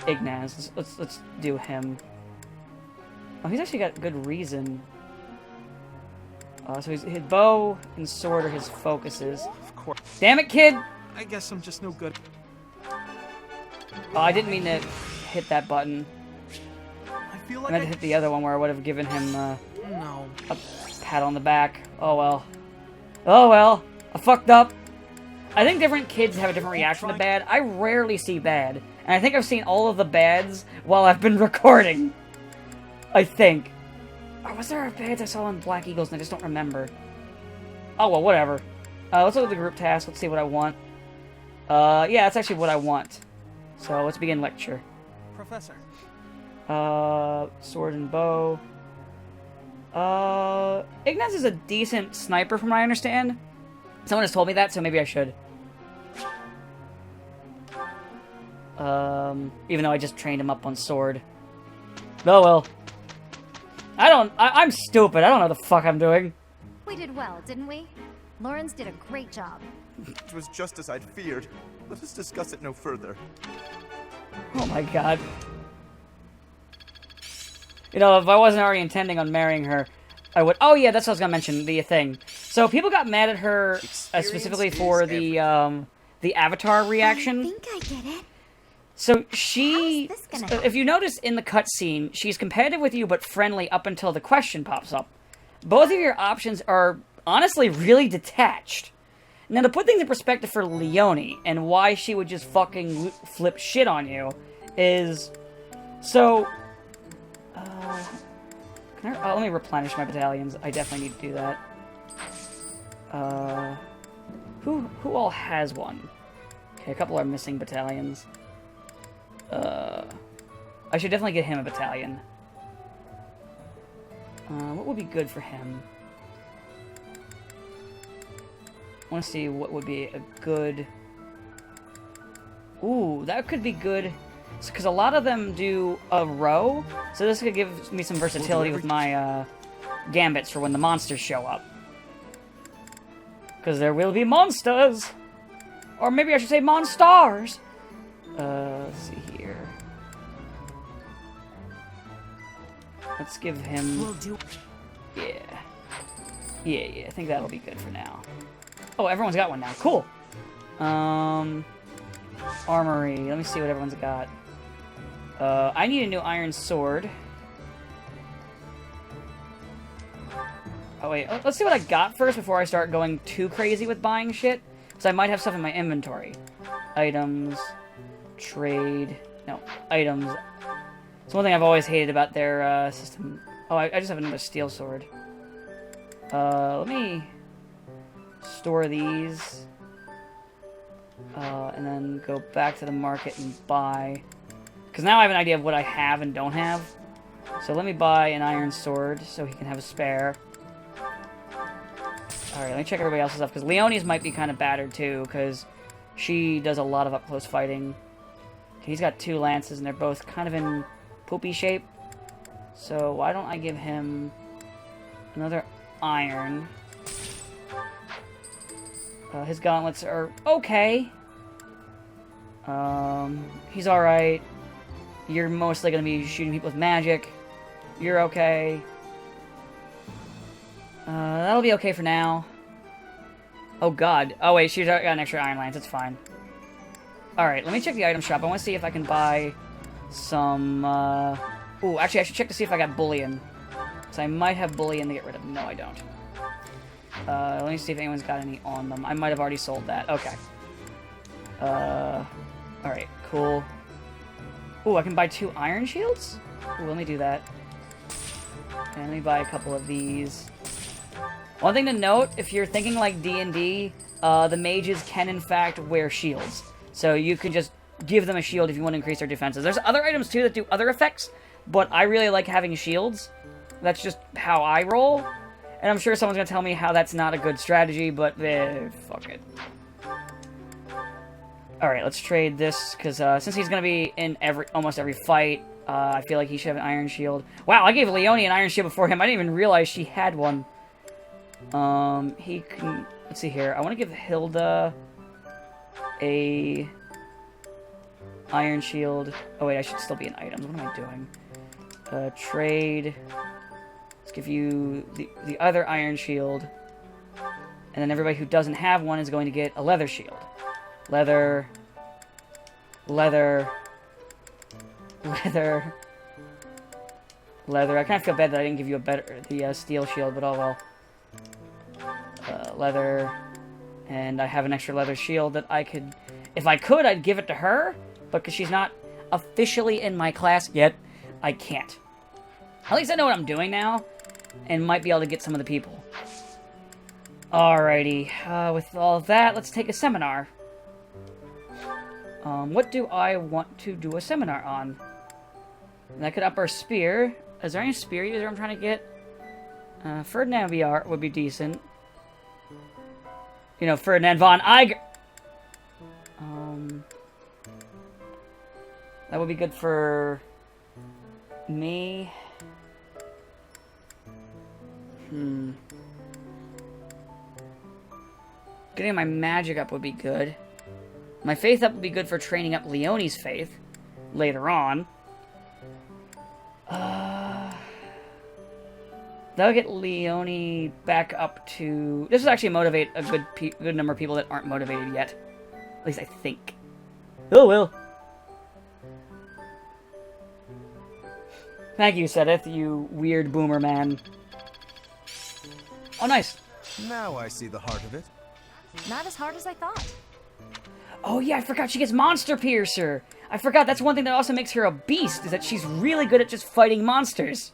Ignaz. Let's do him. Oh, he's actually got good reason. So his bow and sword are his focuses. Of course. Damn it, kid! I guess I'm just no good. Oh, I didn't mean to hit that button. I feel I like meant to hit the other one where I would have given him No. a pat on the back. Oh well. Oh well. I fucked up. I think different kids have a different reaction to bad. I rarely see bad. And I think I've seen all of the bads while I've been recording. I think. Or was there a bads I saw on Black Eagles and I just don't remember? Oh well, whatever. Let's look at the group task. Let's see what I want. Yeah, that's actually what I want. So let's begin lecture. Professor. Sword and bow. Ignaz is a decent sniper from what I understand. Someone has told me that, so maybe I should. Even though I just trained him up on sword. Oh well. I'm stupid. I don't know what the fuck I'm doing. We did well, didn't we? Lawrence did a great job. It was just as I'd feared. Let us discuss it no further. Oh my god. You know, if I wasn't already intending on marrying her, I would... Oh yeah, that's what I was gonna mention, the thing. So people got mad at her specifically for the Avatar reaction. I think I get it. So she... How is this gonna If you notice in the cutscene, she's competitive with you but friendly up until the question pops up. Both of your options are honestly really detached. Now, to put things in perspective for Leonie, and why she would just fucking flip shit on you, is... So... let me replenish my battalions. I definitely need to do that. Who all has one? Okay, a couple are missing battalions. I should definitely get him a battalion. What would be good for him? I want to see what would be a good... Ooh, that could be good. Because a lot of them do a row, so this could give me some versatility with my gambits for when the monsters show up. Because there will be monsters! Or maybe I should say monstars! Let's see here. Let's give him... Yeah. Yeah, I think that'll be good for now. Oh, everyone's got one now. Cool! Armory. Let me see what everyone's got. I need a new iron sword. Oh, wait. Let's see what I got first before I start going too crazy with buying shit. Because I might have stuff in my inventory. Items. Trade. No, items. It's one thing I've always hated about their system. Oh, I just have another steel sword. Let me store these. And then go back to the market and buy. Because now I have an idea of what I have and don't have. So let me buy an iron sword so he can have a spare. Alright, let me check everybody else's stuff. Because Leonie's might be kind of battered too. Because she does a lot of up-close fighting. He's got 2 lances and they're both kind of in poopy shape. So why don't I give him another iron. His gauntlets are okay. He's alright. You're mostly going to be shooting people with magic. You're okay. That'll be okay for now. Oh god. Oh wait, she's got an extra iron lance. It's fine. Alright, let me check the item shop. I want to see if I can buy some, Ooh, actually I should check to see if I got bullion. Because I might have bullion to get rid of. No, I don't. Let me see if anyone's got any on them. I might have already sold that. Okay. Alright, cool. Ooh, I can buy 2 iron shields? Ooh, let me do that. And let me buy a couple of these. One thing to note, if you're thinking like D&D, the mages can in fact wear shields. So you can just give them a shield if you want to increase their defenses. There's other items too that do other effects, but I really like having shields. That's just how I roll. And I'm sure someone's going to tell me how that's not a good strategy, but fuck it. Alright, let's trade this, because since he's going to be in almost every fight, I feel like he should have an iron shield. Wow, I gave Leone an iron shield before him. I didn't even realize she had one. He can... Let's see here. I want to give Hilda a iron shield. Oh, wait, I should still be in items. What am I doing? Trade. Let's give you the other iron shield. And then everybody who doesn't have one is going to get a leather shield. Leather. Leather. Leather. Leather. I kind of feel bad that I didn't give you the steel shield, but oh well. Leather. And I have an extra leather shield that I could... If I could, I'd give it to her. But because she's not officially in my class yet, I can't. At least I know what I'm doing now. And might be able to get some of the people. Alrighty. With all of that, let's take a seminar. What do I want to do a seminar on? That could up our spear. Is there any spear user I'm trying to get? Ferdinand VR would be decent. You know, Ferdinand von Eiger. That would be good for me. Getting my magic up would be good. My faith up would be good for training up Leone's faith later on. That'll get Leone back up to... This will actually motivate a good number of people that aren't motivated yet. At least I think. Oh, well. Thank you, Sedith, you weird boomer man. Oh, nice. Now I see the heart of it. Not as hard as I thought. Oh yeah, I forgot she gets Monster Piercer. I forgot that's one thing that also makes her a beast, is that she's really good at just fighting monsters.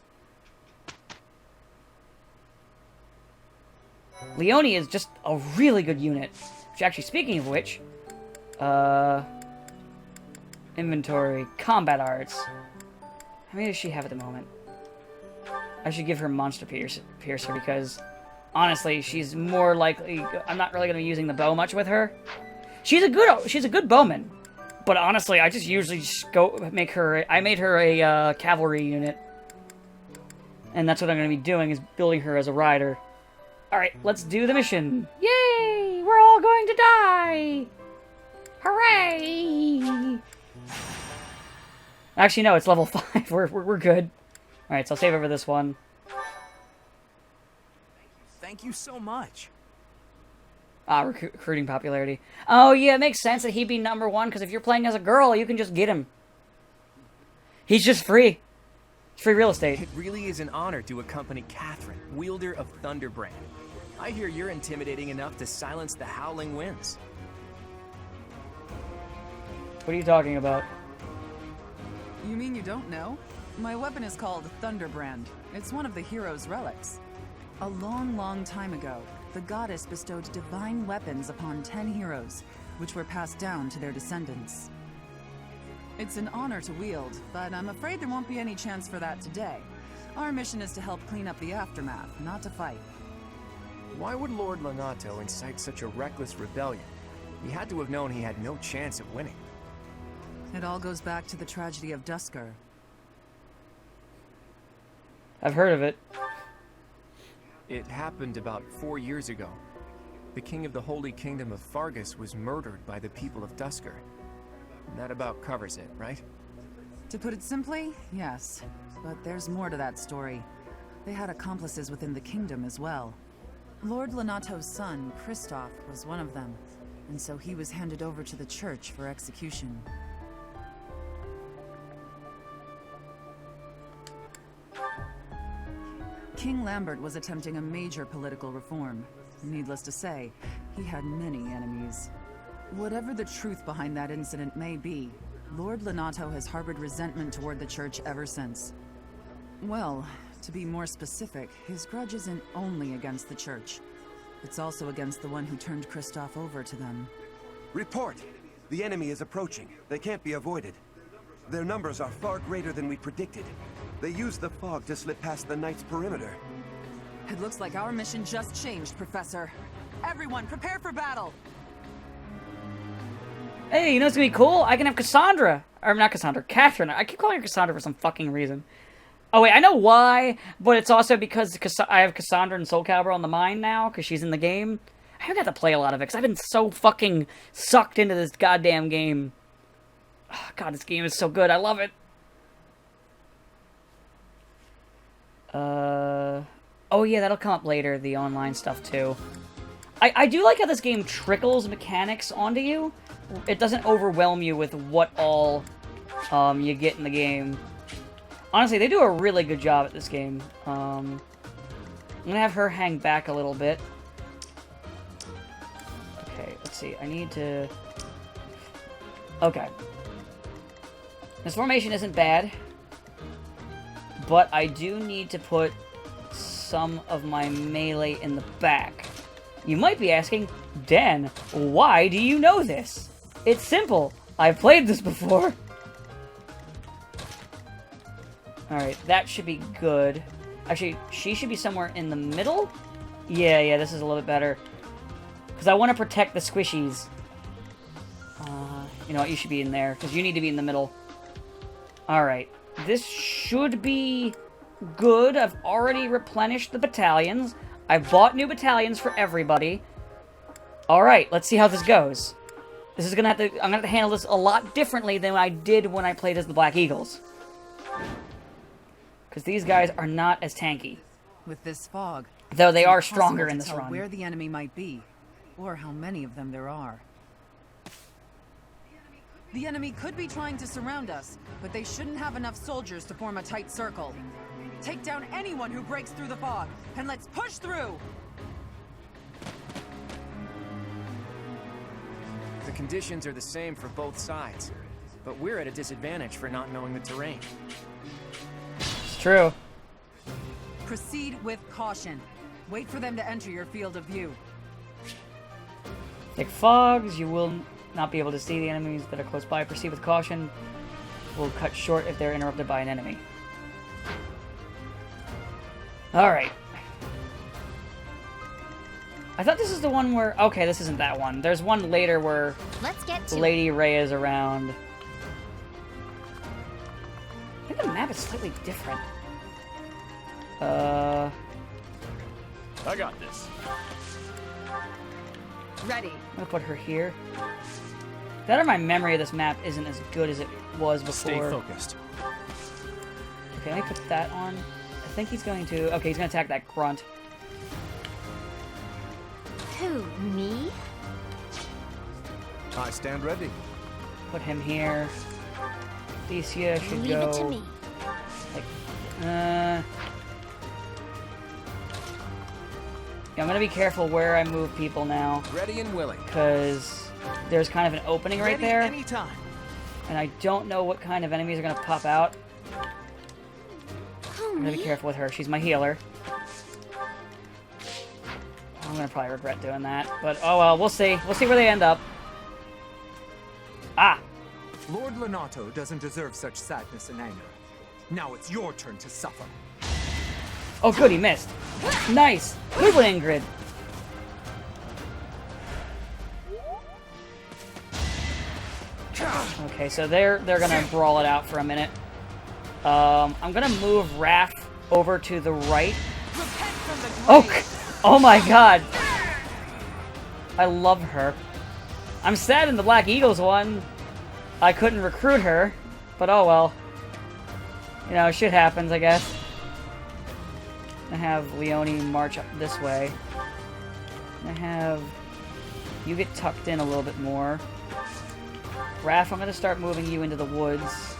Leone is just a really good unit. Which, actually, speaking of which, inventory, combat arts. How many does she have at the moment? I should give her Monster Piercer because, honestly, she's more likely... I'm not really going to be using the bow much with her. She's a good bowman. But honestly, I just usually just go make her... I made her a cavalry unit. And that's what I'm going to be doing, is building her as a rider. Alright, let's do the mission. Yay! We're all going to die! Hooray! Actually, no, it's level 5. We're good. Alright, so I'll save over this one. Thank you so much. Recruiting popularity. Oh, yeah, it makes sense that he'd be #1, because if you're playing as a girl, you can just get him. He's just free. It's free real estate. It really is an honor to accompany Catherine, wielder of Thunderbrand. I hear you're intimidating enough to silence the howling winds. What are you talking about? You mean you don't know? My weapon is called Thunderbrand. It's one of the hero's relics. A long, long time ago, the goddess bestowed divine weapons upon 10 heroes, which were passed down to their descendants. It's an honor to wield, but I'm afraid there won't be any chance for that today. Our mission is to help clean up the aftermath, not to fight. Why would Lord Lonato incite such a reckless rebellion? He had to have known he had no chance of winning. It all goes back to the tragedy of Dusker. I've heard of it. It happened about 4 years ago. The king of the Holy Kingdom of Fargus was murdered by the people of Dusker. And that about covers it, right? To put it simply, yes. But there's more to that story. They had accomplices within the kingdom as well. Lord Lonato's son, Kristoff, was one of them, and so he was handed over to the church for execution. King Lambert was attempting a major political reform. Needless to say, he had many enemies. Whatever the truth behind that incident may be, Lord Lonato has harbored resentment toward the church ever since. Well, to be more specific, his grudge isn't only against the church. It's also against the one who turned Kristoff over to them. Report! The enemy is approaching. They can't be avoided. Their numbers are far greater than we predicted. They used the fog to slip past the Knight's perimeter. It looks like our mission just changed, Professor. Everyone, prepare for battle! Hey, you know what's gonna be cool? I can have Cassandra. Or not Cassandra, Catherine. I keep calling her Cassandra for some fucking reason. Oh wait, I know why, but it's also because I have Cassandra and Soul Calibur on the mind now, because she's in the game. I haven't had to play a lot of it, because I've been so fucking sucked into this goddamn game. Oh, God, this game is so good. I love it. Oh yeah, that'll come up later, the online stuff, too. I do like how this game trickles mechanics onto you. It doesn't overwhelm you with what all you get in the game. Honestly, they do a really good job at this game. I'm gonna have her hang back a little bit. Okay, let's see. I need to... Okay. This formation isn't bad. But I do need to put some of my melee in the back. You might be asking, Dan, why do you know this? It's simple. I've played this before. Alright, that should be good. Actually, she should be somewhere in the middle? Yeah, this is a little bit better. Because I want to protect the squishies. You know what, you should be in there, because you need to be in the middle. Alright, this should be good. I've already replenished the battalions. I've bought new battalions for everybody. Alright, let's see how this goes. This is gonna have to... I'm gonna have to handle this a lot differently than I did when I played as the Black Eagles. Because these guys are not as tanky. With this fog, though they it's are impossible stronger to in this tell run. where the enemy might be, or how many of them there are. The enemy could be trying to surround us, but they shouldn't have enough soldiers to form a tight circle. Take down anyone who breaks through the fog, and let's push through! The conditions are the same for both sides, but we're at a disadvantage for not knowing the terrain. It's true. Proceed with caution. Wait for them to enter your field of view. Thick fogs, you will not be able to see the enemies that are close by. Proceed with caution. Will cut short if they're interrupted by an enemy. Alright. I thought this is the one where... Okay, this isn't that one. There's one later where Let's get to Lady Ray is around. I think the map is slightly different. I got this. Ready. I'm gonna put her here. That or my memory of this map isn't as good as it was before. Stay focused. Okay, let me put that on. I think he's going to... Okay, he's gonna attack that grunt. Who, me? I stand ready. Put him here. Thesia should Leave go... it to me. Like, yeah, I'm gonna be careful where I move people now. Ready and willing. Because there's kind of an opening right Ready there. anytime. And I don't know what kind of enemies are gonna pop out. Who, I'm gonna be me? careful with her. She's my healer. I'm gonna probably regret doing that. But, oh well, we'll see. We'll see where they end up. Ah! Lord Lenato doesn't deserve such sadness and anger. Now it's your turn to suffer. Oh, good, he missed. Nice! Good one, Ingrid. Okay, so they're gonna brawl it out for a minute. I'm gonna move Raph over to the right. Oh my god! I love her. I'm sad in the Black Eagles one. I couldn't recruit her, but oh well. You know, shit happens, I guess. I have Leone march up this way. I have you get tucked in a little bit more. Raph, I'm gonna start moving you into the woods.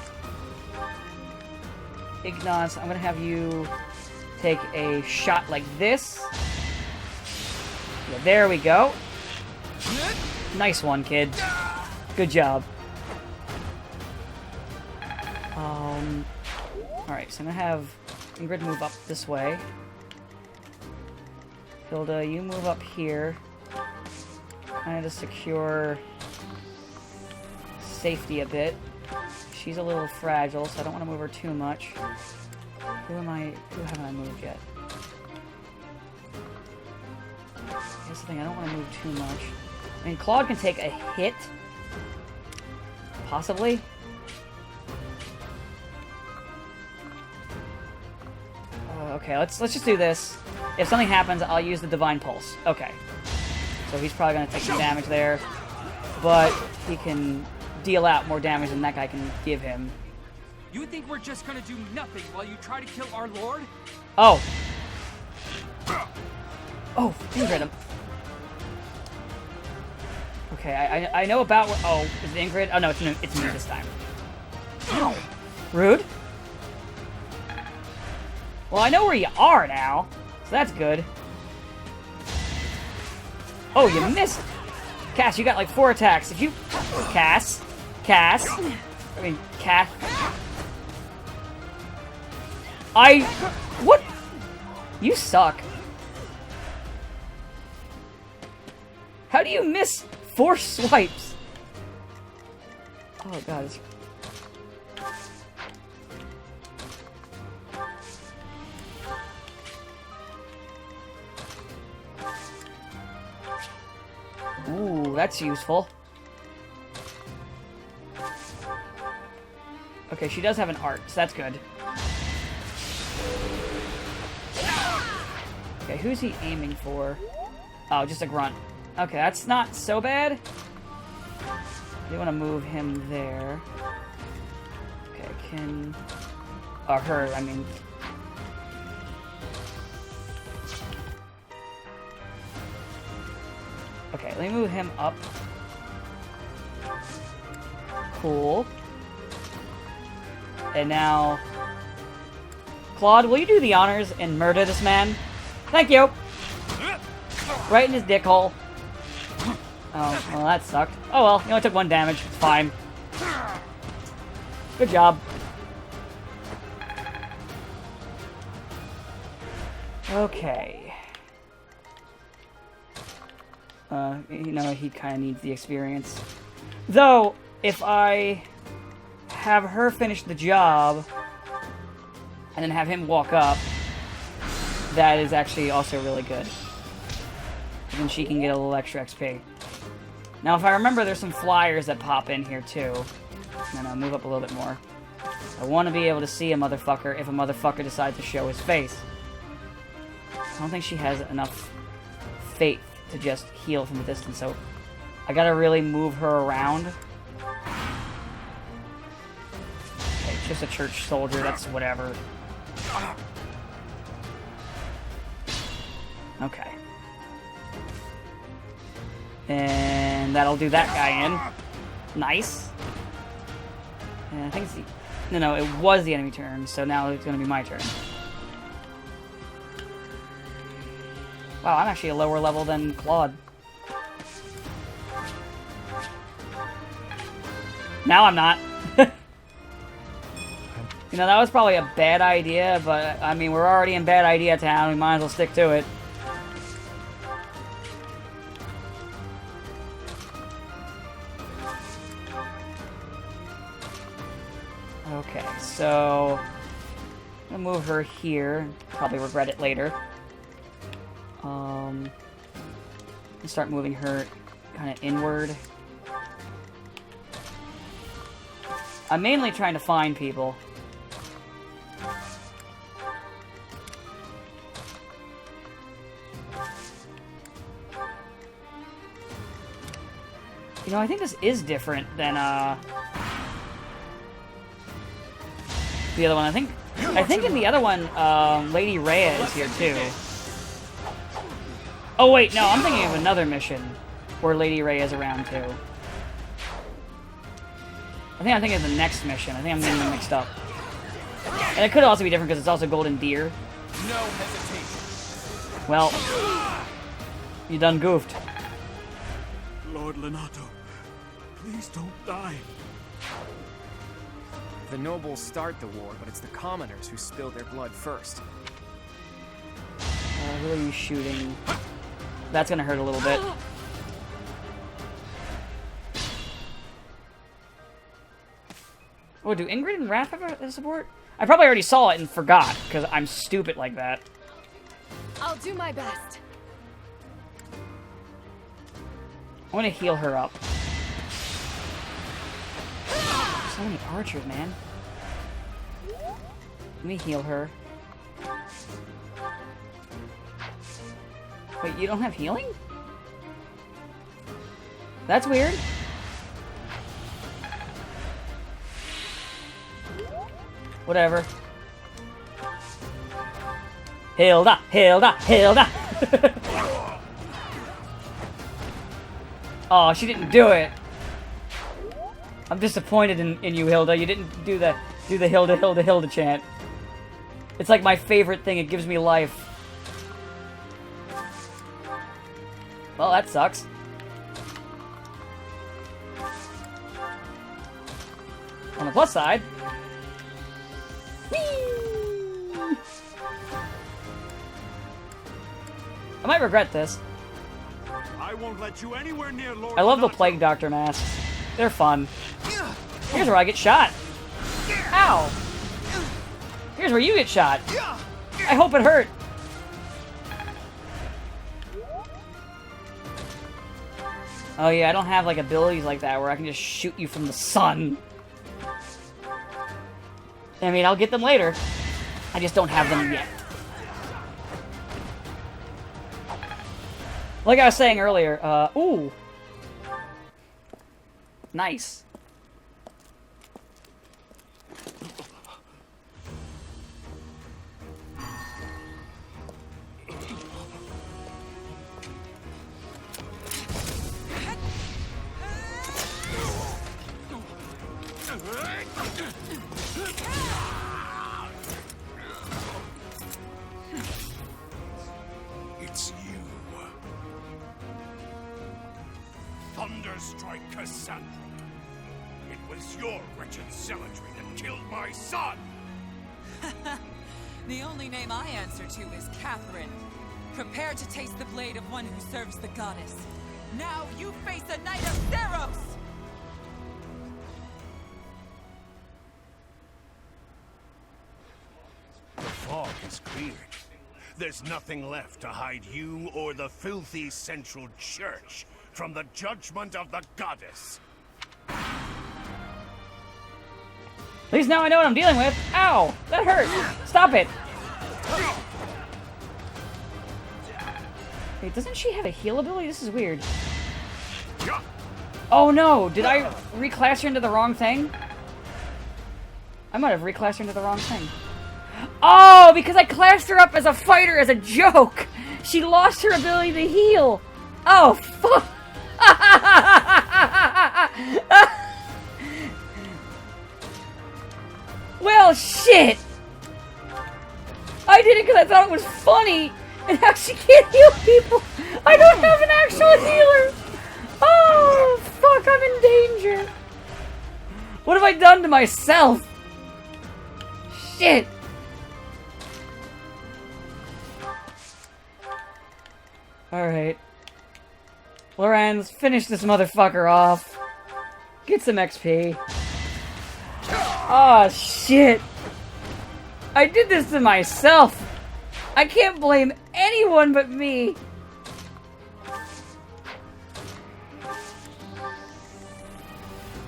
Ignace, I'm gonna have you take a shot like this. Yeah, there we go. Nice one, kid. Good job. Alright, so I'm gonna have Ingrid move up this way. Hilda, you move up here. Kind of secure safety a bit. She's a little fragile, so I don't want to move her too much. Who haven't I moved yet? Here's the thing, I don't want to move too much. I mean, Claude can take a hit, Possibly? Okay, let's just do this. If something happens, I'll use the Divine Pulse. Okay. So he's probably gonna take some damage there. But he can deal out more damage than that guy can give him. You think we're just gonna do nothing while you try to kill our lord? Oh. Oh, Ingrid him. Okay, I know about what... Oh, is it Ingrid? Oh, no, it's me this time. Ow. Rude. Well, I know where you are now, so that's good. Oh, you missed! Cass, you got like 4 attacks. If you... Cass. Cass. What? You suck. How do you miss 4 swipes? Oh, God. Ooh, that's useful. Okay, she does have an art, so that's good. Okay, who's he aiming for? Oh, just a grunt. Okay, that's not so bad. I do want to move him there. Okay, can... Oh, her, I mean... Okay, let me move him up. Cool. And now... Claude, will you do the honors and murder this man? Thank you! Right in his dick hole. Oh, well, that sucked. Oh well, he only took 1 damage. It's fine. Good job. Okay. You know, he kind of needs the experience. Though, if I have her finish the job, and then have him walk up, that is actually also really good. Then she can get a little extra XP. Now, if I remember, there's some flyers that pop in here, too. And I'll move up a little bit more. I want to be able to see a motherfucker if a motherfucker decides to show his face. I don't think she has enough faith to just heal from a distance, so I gotta really move her around. Okay, just a church soldier, that's whatever. Okay. And that'll do that guy in. Nice. And I think it's the... No, it was the enemy turn, so now it's gonna be my turn. Wow, I'm actually a lower level than Claude. Now I'm not. You know, that was probably a bad idea, but, I mean, we're already in bad idea town. We might as well stick to it. Okay, so... I'm gonna move her here. Probably regret it later. Start moving her kind of inward. I'm mainly trying to find people. You know, I think this is different than the other one. I think in the other one, Lady Rhea is here too. Oh wait, no, I'm thinking of another mission where Lady Rhea is around too. I think I'm thinking of the next mission. I think I'm getting them mixed up. And it could also be different because it's also Golden Deer. No hesitation. Well, you done goofed. Lord Lenato, please don't die. The nobles start the war, but it's the commoners who spill their blood first. Who are you shooting? That's gonna hurt a little bit. Oh, do Ingrid and Raph have a support? I probably already saw it and forgot, because I'm stupid like that. I'll do my best. I want to heal her up. So many archers, man. Let me heal her. Wait, you don't have healing? That's weird. Whatever. Hilda! Hilda! Hilda! Oh, she didn't do it. I'm disappointed in you, Hilda. You didn't do the Hilda, Hilda, Hilda chant. It's like my favorite thing. It gives me life. Well, that sucks. On the plus side... Whee! I might regret this. I won't let you anywhere near Lord I love the Donato. Plague Doctor masks. They're fun. Here's where I get shot. Ow! Here's where you get shot. I hope it hurt. Oh yeah, I don't have like abilities like that where I can just shoot you from the sun. I mean, I'll get them later. I just don't have them yet. Like I was saying earlier, ooh. Nice. It's you. Thunderstrike Cassandra. It was your wretched zealotry that killed my son! The only name I answer to is Catherine. Prepare to taste the blade of one who serves the goddess. Now you face a knight of Theros! The fog is cleared. There's nothing left to hide you or the filthy Central Church from the judgment of the goddess. At least now I know what I'm dealing with. Ow! That hurt! Stop it! Wait, doesn't she have a heal ability? This is weird. Oh no! Did I reclass her into the wrong thing? I might have reclassed her into the wrong thing. Oh! Because I classed her up as a fighter as a joke! She lost her ability to heal! Oh, fuck! Well, shit! I did it because I thought it was funny, and now she can't heal people! I don't have an actual healer! Oh, fuck, I'm in danger! What have I done to myself? Shit! Alright. Lorenz, finish this motherfucker off. Get some XP. Oh, shit. I did this to myself. I can't blame anyone but me.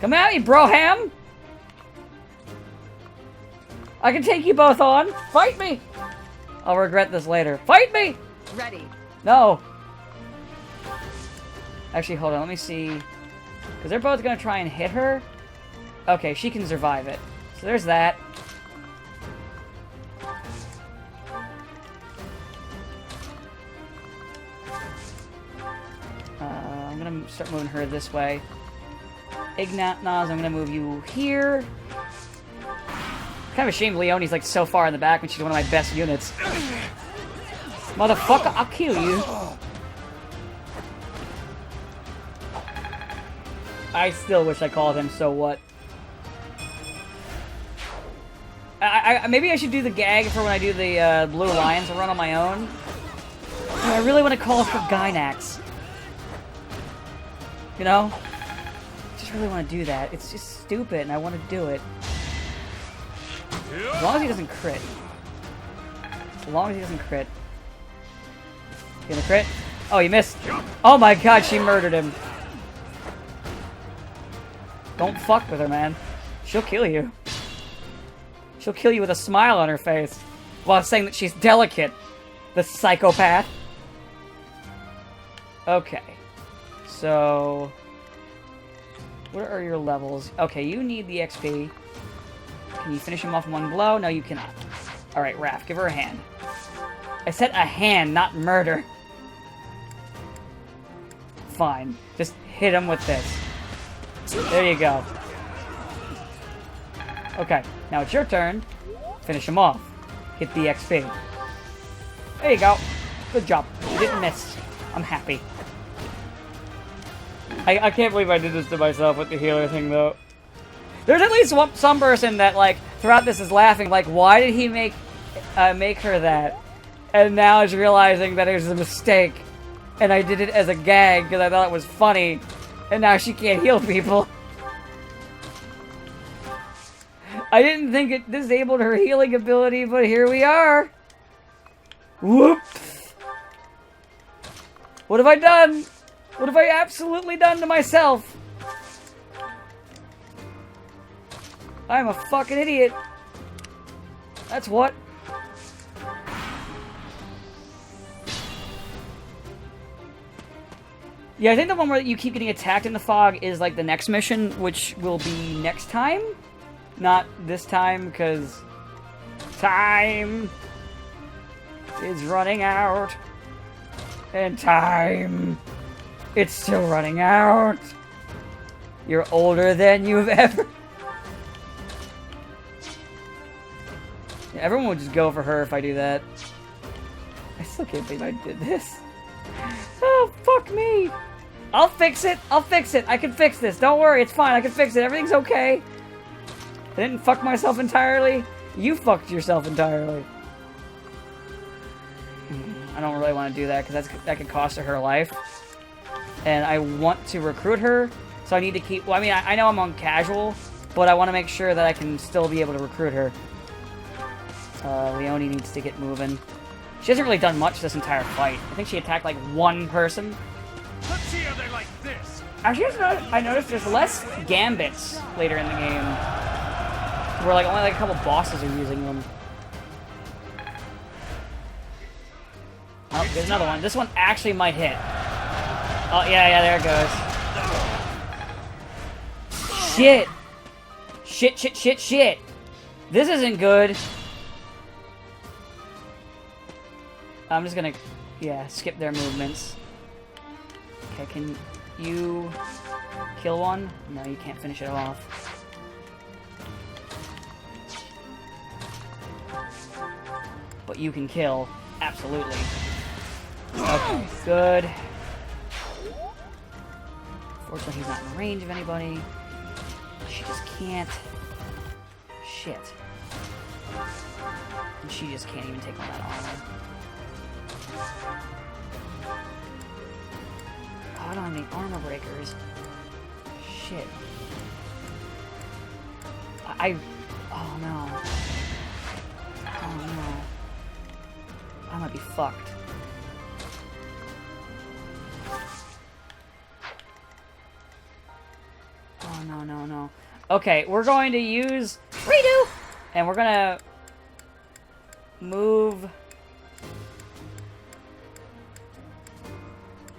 Come at me, broham. I can take you both on. Fight me. I'll regret this later. Fight me. Ready. No. Actually, hold on. Let me see. Because they're both going to try and hit her. Okay, she can survive it. So there's that. I'm going to start moving her this way. Ignatnaz, I'm going to move you here. Kind of a shame Leonie's like so far in the back when she's one of my best units. Motherfucker, I'll kill you. I still wish I called him so what. Maybe I should do the gag for when I do the Blue Alliance run on my own. I really want to call for Gynax. You know? I just really want to do that. It's just stupid and I want to do it. As long as he doesn't crit. As long as he doesn't crit. You gonna crit? Oh, you missed. Oh my god, she murdered him. Don't fuck with her, man. She'll kill you. She'll kill you with a smile on her face while saying that she's delicate. The psychopath. Okay. So... what are your levels? Okay, you need the XP. Can you finish him off in one blow? No, you cannot. Alright, Raph, give her a hand. I said a hand, not murder. Fine. Just hit him with this. There you go. Okay, now it's your turn. Finish him off. Get the XP. There you go. Good job. You didn't miss. I'm happy. I can't believe I did this to myself with the healer thing, though. There's at least some person that, like, throughout this is laughing, like, why did he make her that? And now is realizing that it was a mistake. And I did it as a gag because I thought it was funny. And now she can't heal people. I didn't think it disabled her healing ability, but here we are. Whoops. What have I done? What have I absolutely done to myself? I'm a fucking idiot. That's what. Yeah, I think the one where you keep getting attacked in the fog is like the next mission, which will be next time. Not this time, because time is running out. And time, it's still running out. You're older than you've ever... Yeah, everyone would just go for her if I do that. I still can't believe I did this. Oh, fuck me. I'll fix it. I'll fix it. I can fix this. Don't worry. It's fine. I can fix it. Everything's okay. I didn't fuck myself entirely. You fucked yourself entirely. I don't really want to do that because that could cost her life. And I want to recruit her, so I need to keep... Well, I mean, I know I'm on casual, but I want to make sure that I can still be able to recruit her. Leonie needs to get moving. She hasn't really done much this entire fight. I think she attacked like one person. Let's see how they like this. Actually, I noticed there's less gambits later in the game. Where like only like a couple bosses are using them. Oh, there's another one. This one actually might hit. Oh, yeah, there it goes. Shit! Shit. This isn't good. I'm just gonna, yeah, skip their movements. Okay, can you kill one? No, you can't finish it off. But you can kill, absolutely. Okay, good. Fortunately, he's not in range of anybody. She just can't. Shit. And she just can't even take all that armor. Oh, I don't have any armor breakers. Shit. Oh no. Oh no. I might be fucked. Oh no. Okay, we're going to use redo! And we're gonna move.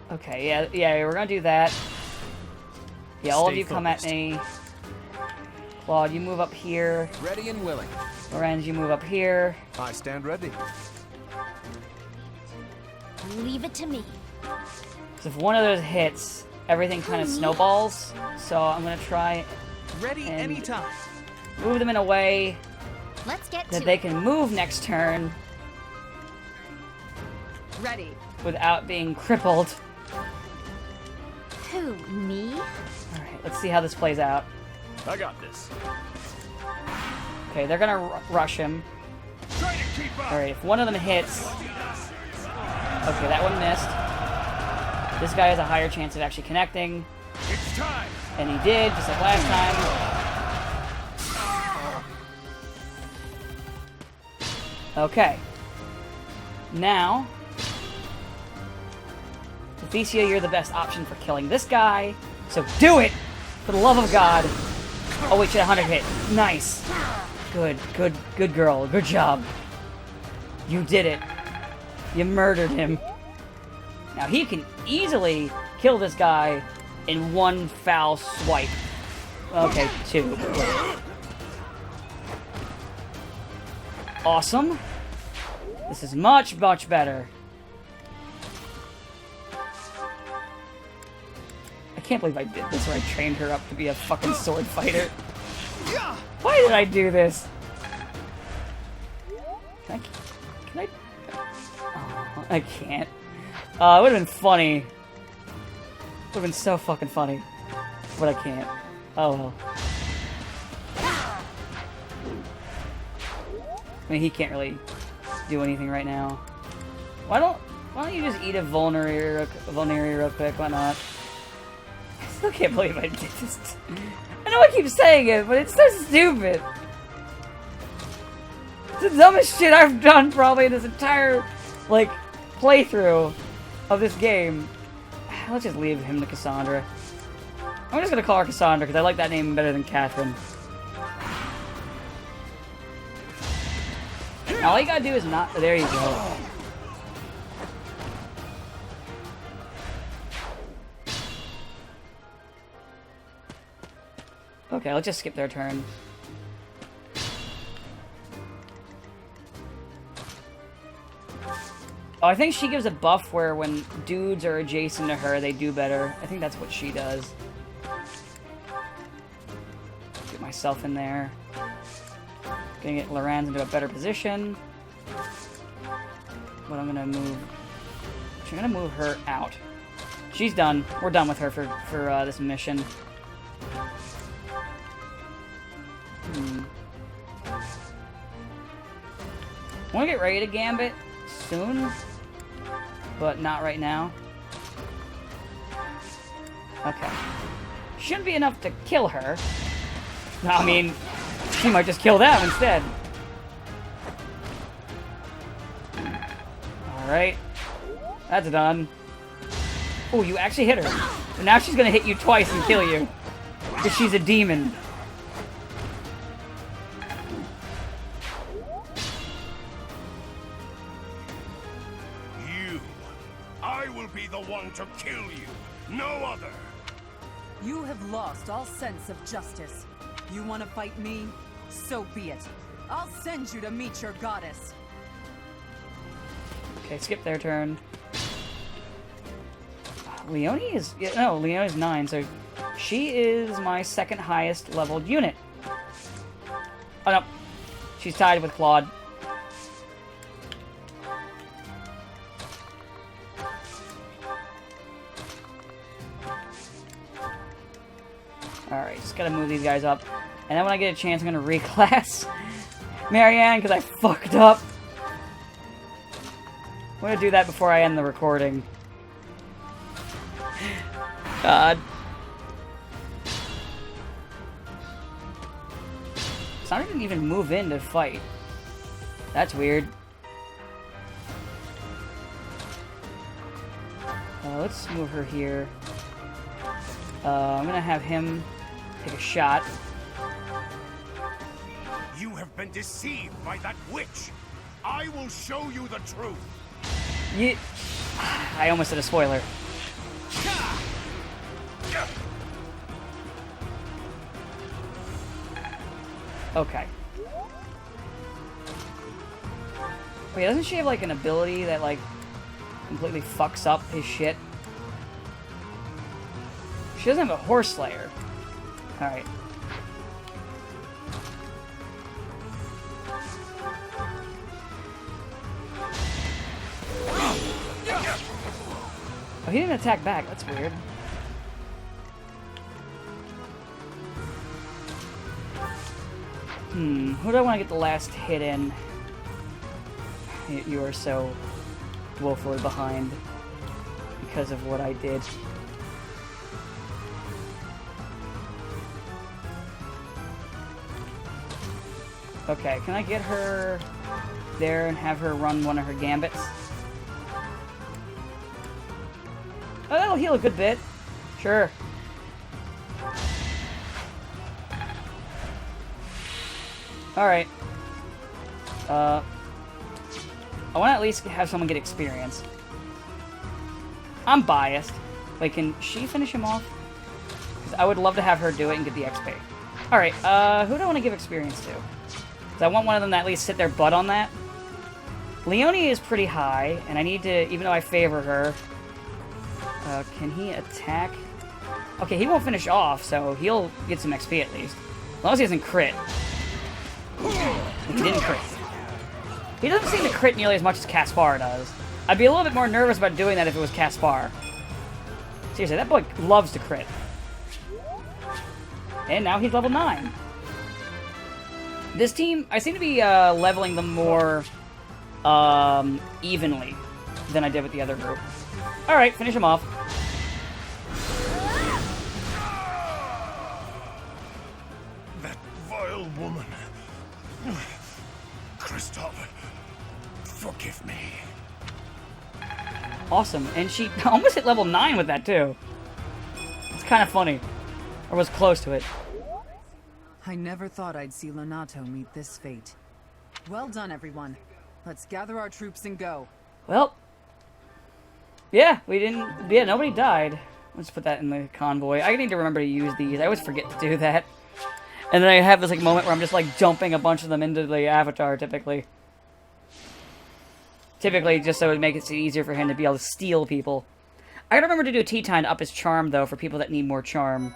Okay, yeah, we're gonna do that. Yeah, all of you come at me. Claude, you move up here. Ready and willing. Lorenz, you move up here. I stand ready. Leave it to me. So if one of those hits, everything kind of snowballs. So I'm gonna try. Ready anytime. Move them in a way that they can move next turn. Ready. Without being crippled. Who, me? Alright, let's see how this plays out. I got this. Okay, they're gonna rush him. Alright, if one of them hits... Okay, that one missed. This guy has a higher chance of actually connecting. It's time. And he did, just like last time. Okay. Now... Thecia, you're the best option for killing this guy. So do it! For the love of God. Oh wait, she had 100 hit. Nice. Good girl. Good job. You did it. You murdered him. Now he can easily kill this guy in one foul swipe. Okay, 2. Awesome. This is much, much better. I can't believe I did this where I trained her up to be a fucking sword fighter. Why did I do this? Can I? Oh, I can't. It would have been funny. Would have been so fucking funny. But I can't. Oh well. I mean, he can't really do anything right now. Why don't you just eat a vulnerary real quick? Why not? I still can't believe I did this. I know I keep saying it, but it's so stupid. It's the dumbest shit I've done probably in this entire, like, playthrough of this game. Let's just leave him to Cassandra. I'm just gonna call her Cassandra because I like that name better than Catherine. All you gotta do is not. There you go. Okay, let's just skip their turn. Oh, I think she gives a buff where when dudes are adjacent to her, they do better. I think that's what she does. Get myself in there. Gonna get Lorenz into a better position. But I'm gonna move... I'm gonna move her out. She's done. We're done with her for this mission. I want to get ready to Gambit soon, but not right now. Okay. Shouldn't be enough to kill her. No, I mean, she might just kill them instead. Alright. That's done. Oh, you actually hit her. So now she's gonna hit you twice and kill you. Because she's a demon. I will be the one to kill you, no other. You have lost all sense of justice. You want to fight me? So be it. I'll send you to meet your goddess. Okay, skip their turn. Leonie is... No, Leonie's 9, so she is my second highest leveled unit. Oh, no. She's tied with Claude. Alright, just gotta move these guys up. And then when I get a chance, I'm gonna reclass Marianne, because I fucked up. I'm gonna do that before I end the recording. God. Sandra didn't even move in to fight. That's weird. Let's move her here. I'm gonna have him take a shot. You have been deceived by that witch. I will show you the truth. I almost did a spoiler. Okay. Wait, doesn't she have like an ability that like completely fucks up his shit? She doesn't have a horse slayer. Alright. Oh, he didn't attack back. That's weird. Who do I want to get the last hit in? You are so woefully behind because of what I did. Okay, can I get her there and have her run one of her gambits? Oh, that'll heal a good bit. Sure. Alright. I want to at least have someone get experience. I'm biased. Wait, can she finish him off? 'Cause I would love to have her do it and get the XP. Alright, who do I want to give experience to? 'Cause I want one of them to at least sit their butt on that. Leonie is pretty high, and I need to, even though I favor her... can he attack? Okay, he won't finish off, so he'll get some XP at least. As long as he doesn't crit. He didn't crit. He doesn't seem to crit nearly as much as Caspar does. I'd be a little bit more nervous about doing that if it was Caspar. Seriously, that boy loves to crit. And now he's level 9. This team, I seem to be leveling them more evenly than I did with the other group. Alright, finish him off. That vile woman. Christoph, forgive me. Awesome, and she almost hit level 9 with that too. It's kind of funny. Or was close to it. I never thought I'd see Lonato meet this fate. Well done, everyone. Let's gather our troops and go. Well, yeah, we didn't. Yeah, nobody died. Let's put that in the convoy. I need to remember to use these. I always forget to do that. And then I have this like moment where I'm just like jumping a bunch of them into the avatar. Typically, just so it makes it easier for him to be able to steal people. I gotta remember to do a tea time to up his charm though for people that need more charm.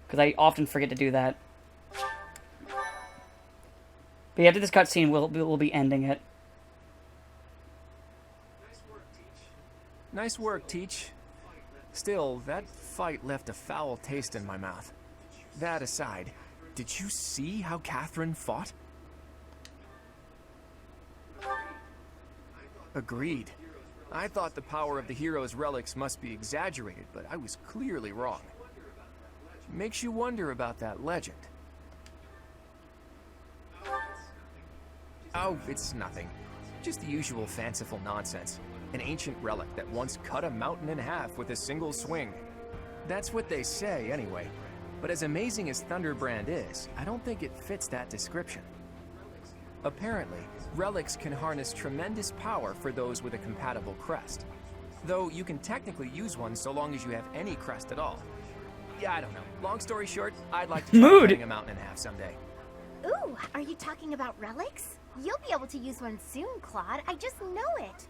Because I often forget to do that. But yeah, after this cutscene, we'll be ending it. Nice work, Teach. Still, that fight left a foul taste in my mouth. That aside, did you see how Catherine fought? Agreed. I thought the power of the hero's relics must be exaggerated, but I was clearly wrong. Makes you wonder about that legend. Oh, it's nothing. Just the usual fanciful nonsense. An ancient relic that once cut a mountain in half with a single swing. That's what they say, anyway. But as amazing as Thunderbrand is, I don't think it fits that description. Apparently, relics can harness tremendous power for those with a compatible crest. Though you can technically use one so long as you have any crest at all. Yeah, I don't know. Long story short, I'd like to try cutting a mountain in half someday. Ooh, are you talking about relics? You'll be able to use one soon, Claude. I just know it.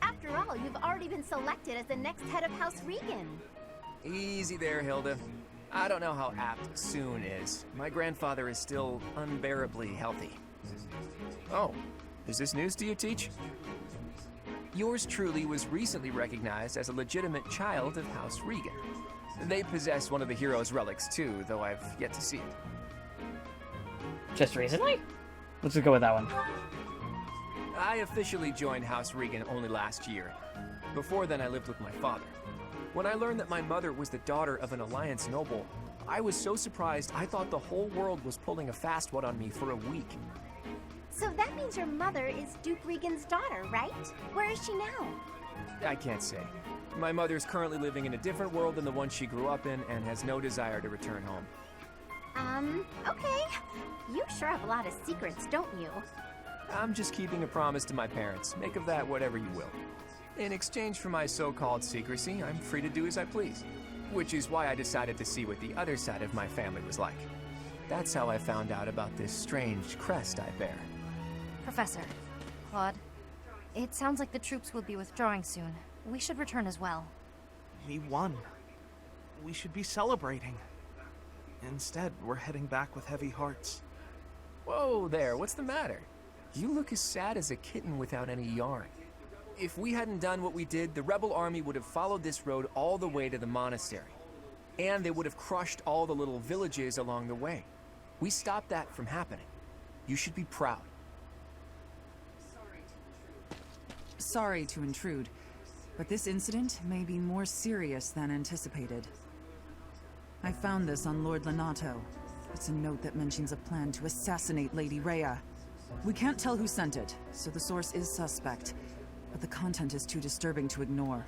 After all, you've already been selected as the next head of House Regan. Easy there, Hilda. I don't know how apt soon is. My grandfather is still unbearably healthy. Oh, is this news to you, Teach? Yours truly was recently recognized as a legitimate child of House Regan. They possess one of the hero's relics too, though I've yet to see it. Just recently? Let's just go with that one. I officially joined House Regan only last year. Before then, I lived with my father. When I learned that my mother was the daughter of an Alliance noble, I was so surprised I thought the whole world was pulling a fast one on me for a week. So that means your mother is Duke Regan's daughter, right? Where is she now? I can't say. My mother's currently living in a different world than the one she grew up in and has no desire to return home. Okay. You sure have a lot of secrets, don't you? I'm just keeping a promise to my parents. Make of that whatever you will. In exchange for my so-called secrecy, I'm free to do as I please. Which is why I decided to see what the other side of my family was like. That's how I found out about this strange crest I bear. Professor, Claude, it sounds like the troops will be withdrawing soon. We should return as well. We won. We should be celebrating. Instead, we're heading back with heavy hearts. Whoa there, what's the matter? You look as sad as a kitten without any yarn. If we hadn't done what we did, the rebel army would have followed this road all the way to the monastery. And they would have crushed all the little villages along the way. We stopped that from happening. You should be proud. Sorry to intrude, but this incident may be more serious than anticipated. I found this on Lord Lonato. It's a note that mentions a plan to assassinate Lady Rhea. We can't tell who sent it, so the source is suspect, but the content is too disturbing to ignore.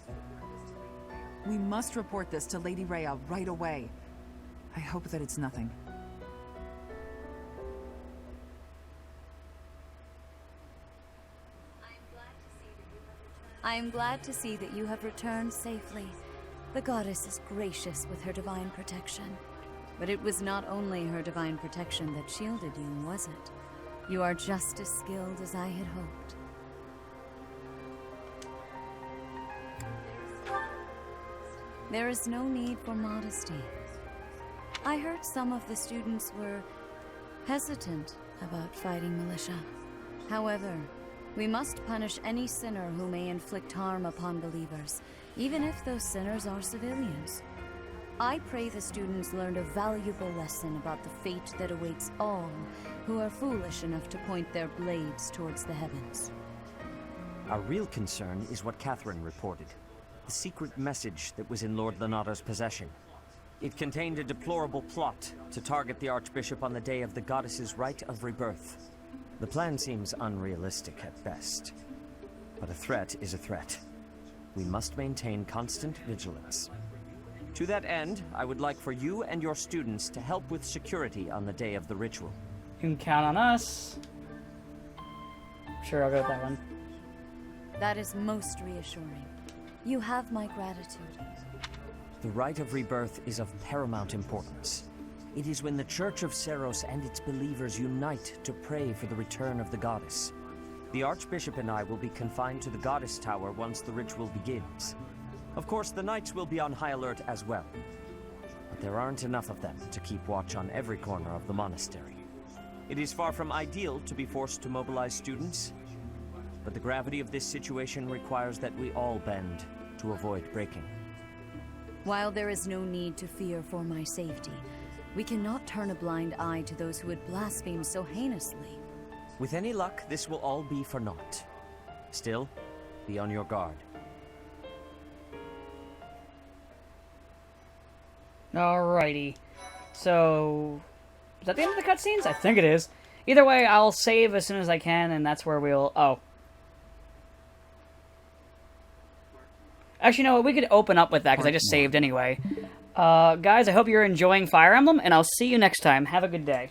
We must report this to Lady Rhea right away. I hope that it's nothing. I am glad to see that you have returned safely. The goddess is gracious with her divine protection. But it was not only her divine protection that shielded you, was it? You are just as skilled as I had hoped. There is no need for modesty. I heard some of the students were hesitant about fighting militia. However, we must punish any sinner who may inflict harm upon believers, even if those sinners are civilians. I pray the students learned a valuable lesson about the fate that awaits all who are foolish enough to point their blades towards the heavens. Our real concern is what Catherine reported. The secret message that was in Lord Lonato's possession. It contained a deplorable plot to target the Archbishop on the day of the goddess's rite of rebirth. The plan seems unrealistic at best. But a threat is a threat. We must maintain constant vigilance. To that end, I would like for you and your students to help with security on the day of the ritual. You can count on us. Sure, I'll go with that one. That is most reassuring. You have my gratitude. The rite of rebirth is of paramount importance. It is when the Church of Seros and its believers unite to pray for the return of the goddess. The Archbishop and I will be confined to the Goddess Tower once the ritual begins. Of course, the knights will be on high alert as well. But there aren't enough of them to keep watch on every corner of the monastery. It is far from ideal to be forced to mobilize students, but the gravity of this situation requires that we all bend to avoid breaking. While there is no need to fear for my safety, we cannot turn a blind eye to those who would blaspheme so heinously. With any luck, this will all be for naught. Still, be on your guard. Alrighty. So, is that the end of the cutscenes? I think it is. Either way, I'll save as soon as I can, and that's where we'll... Oh. Actually, no, we could open up with that, because I just saved anyway. Guys, I hope you're enjoying Fire Emblem, and I'll see you next time. Have a good day.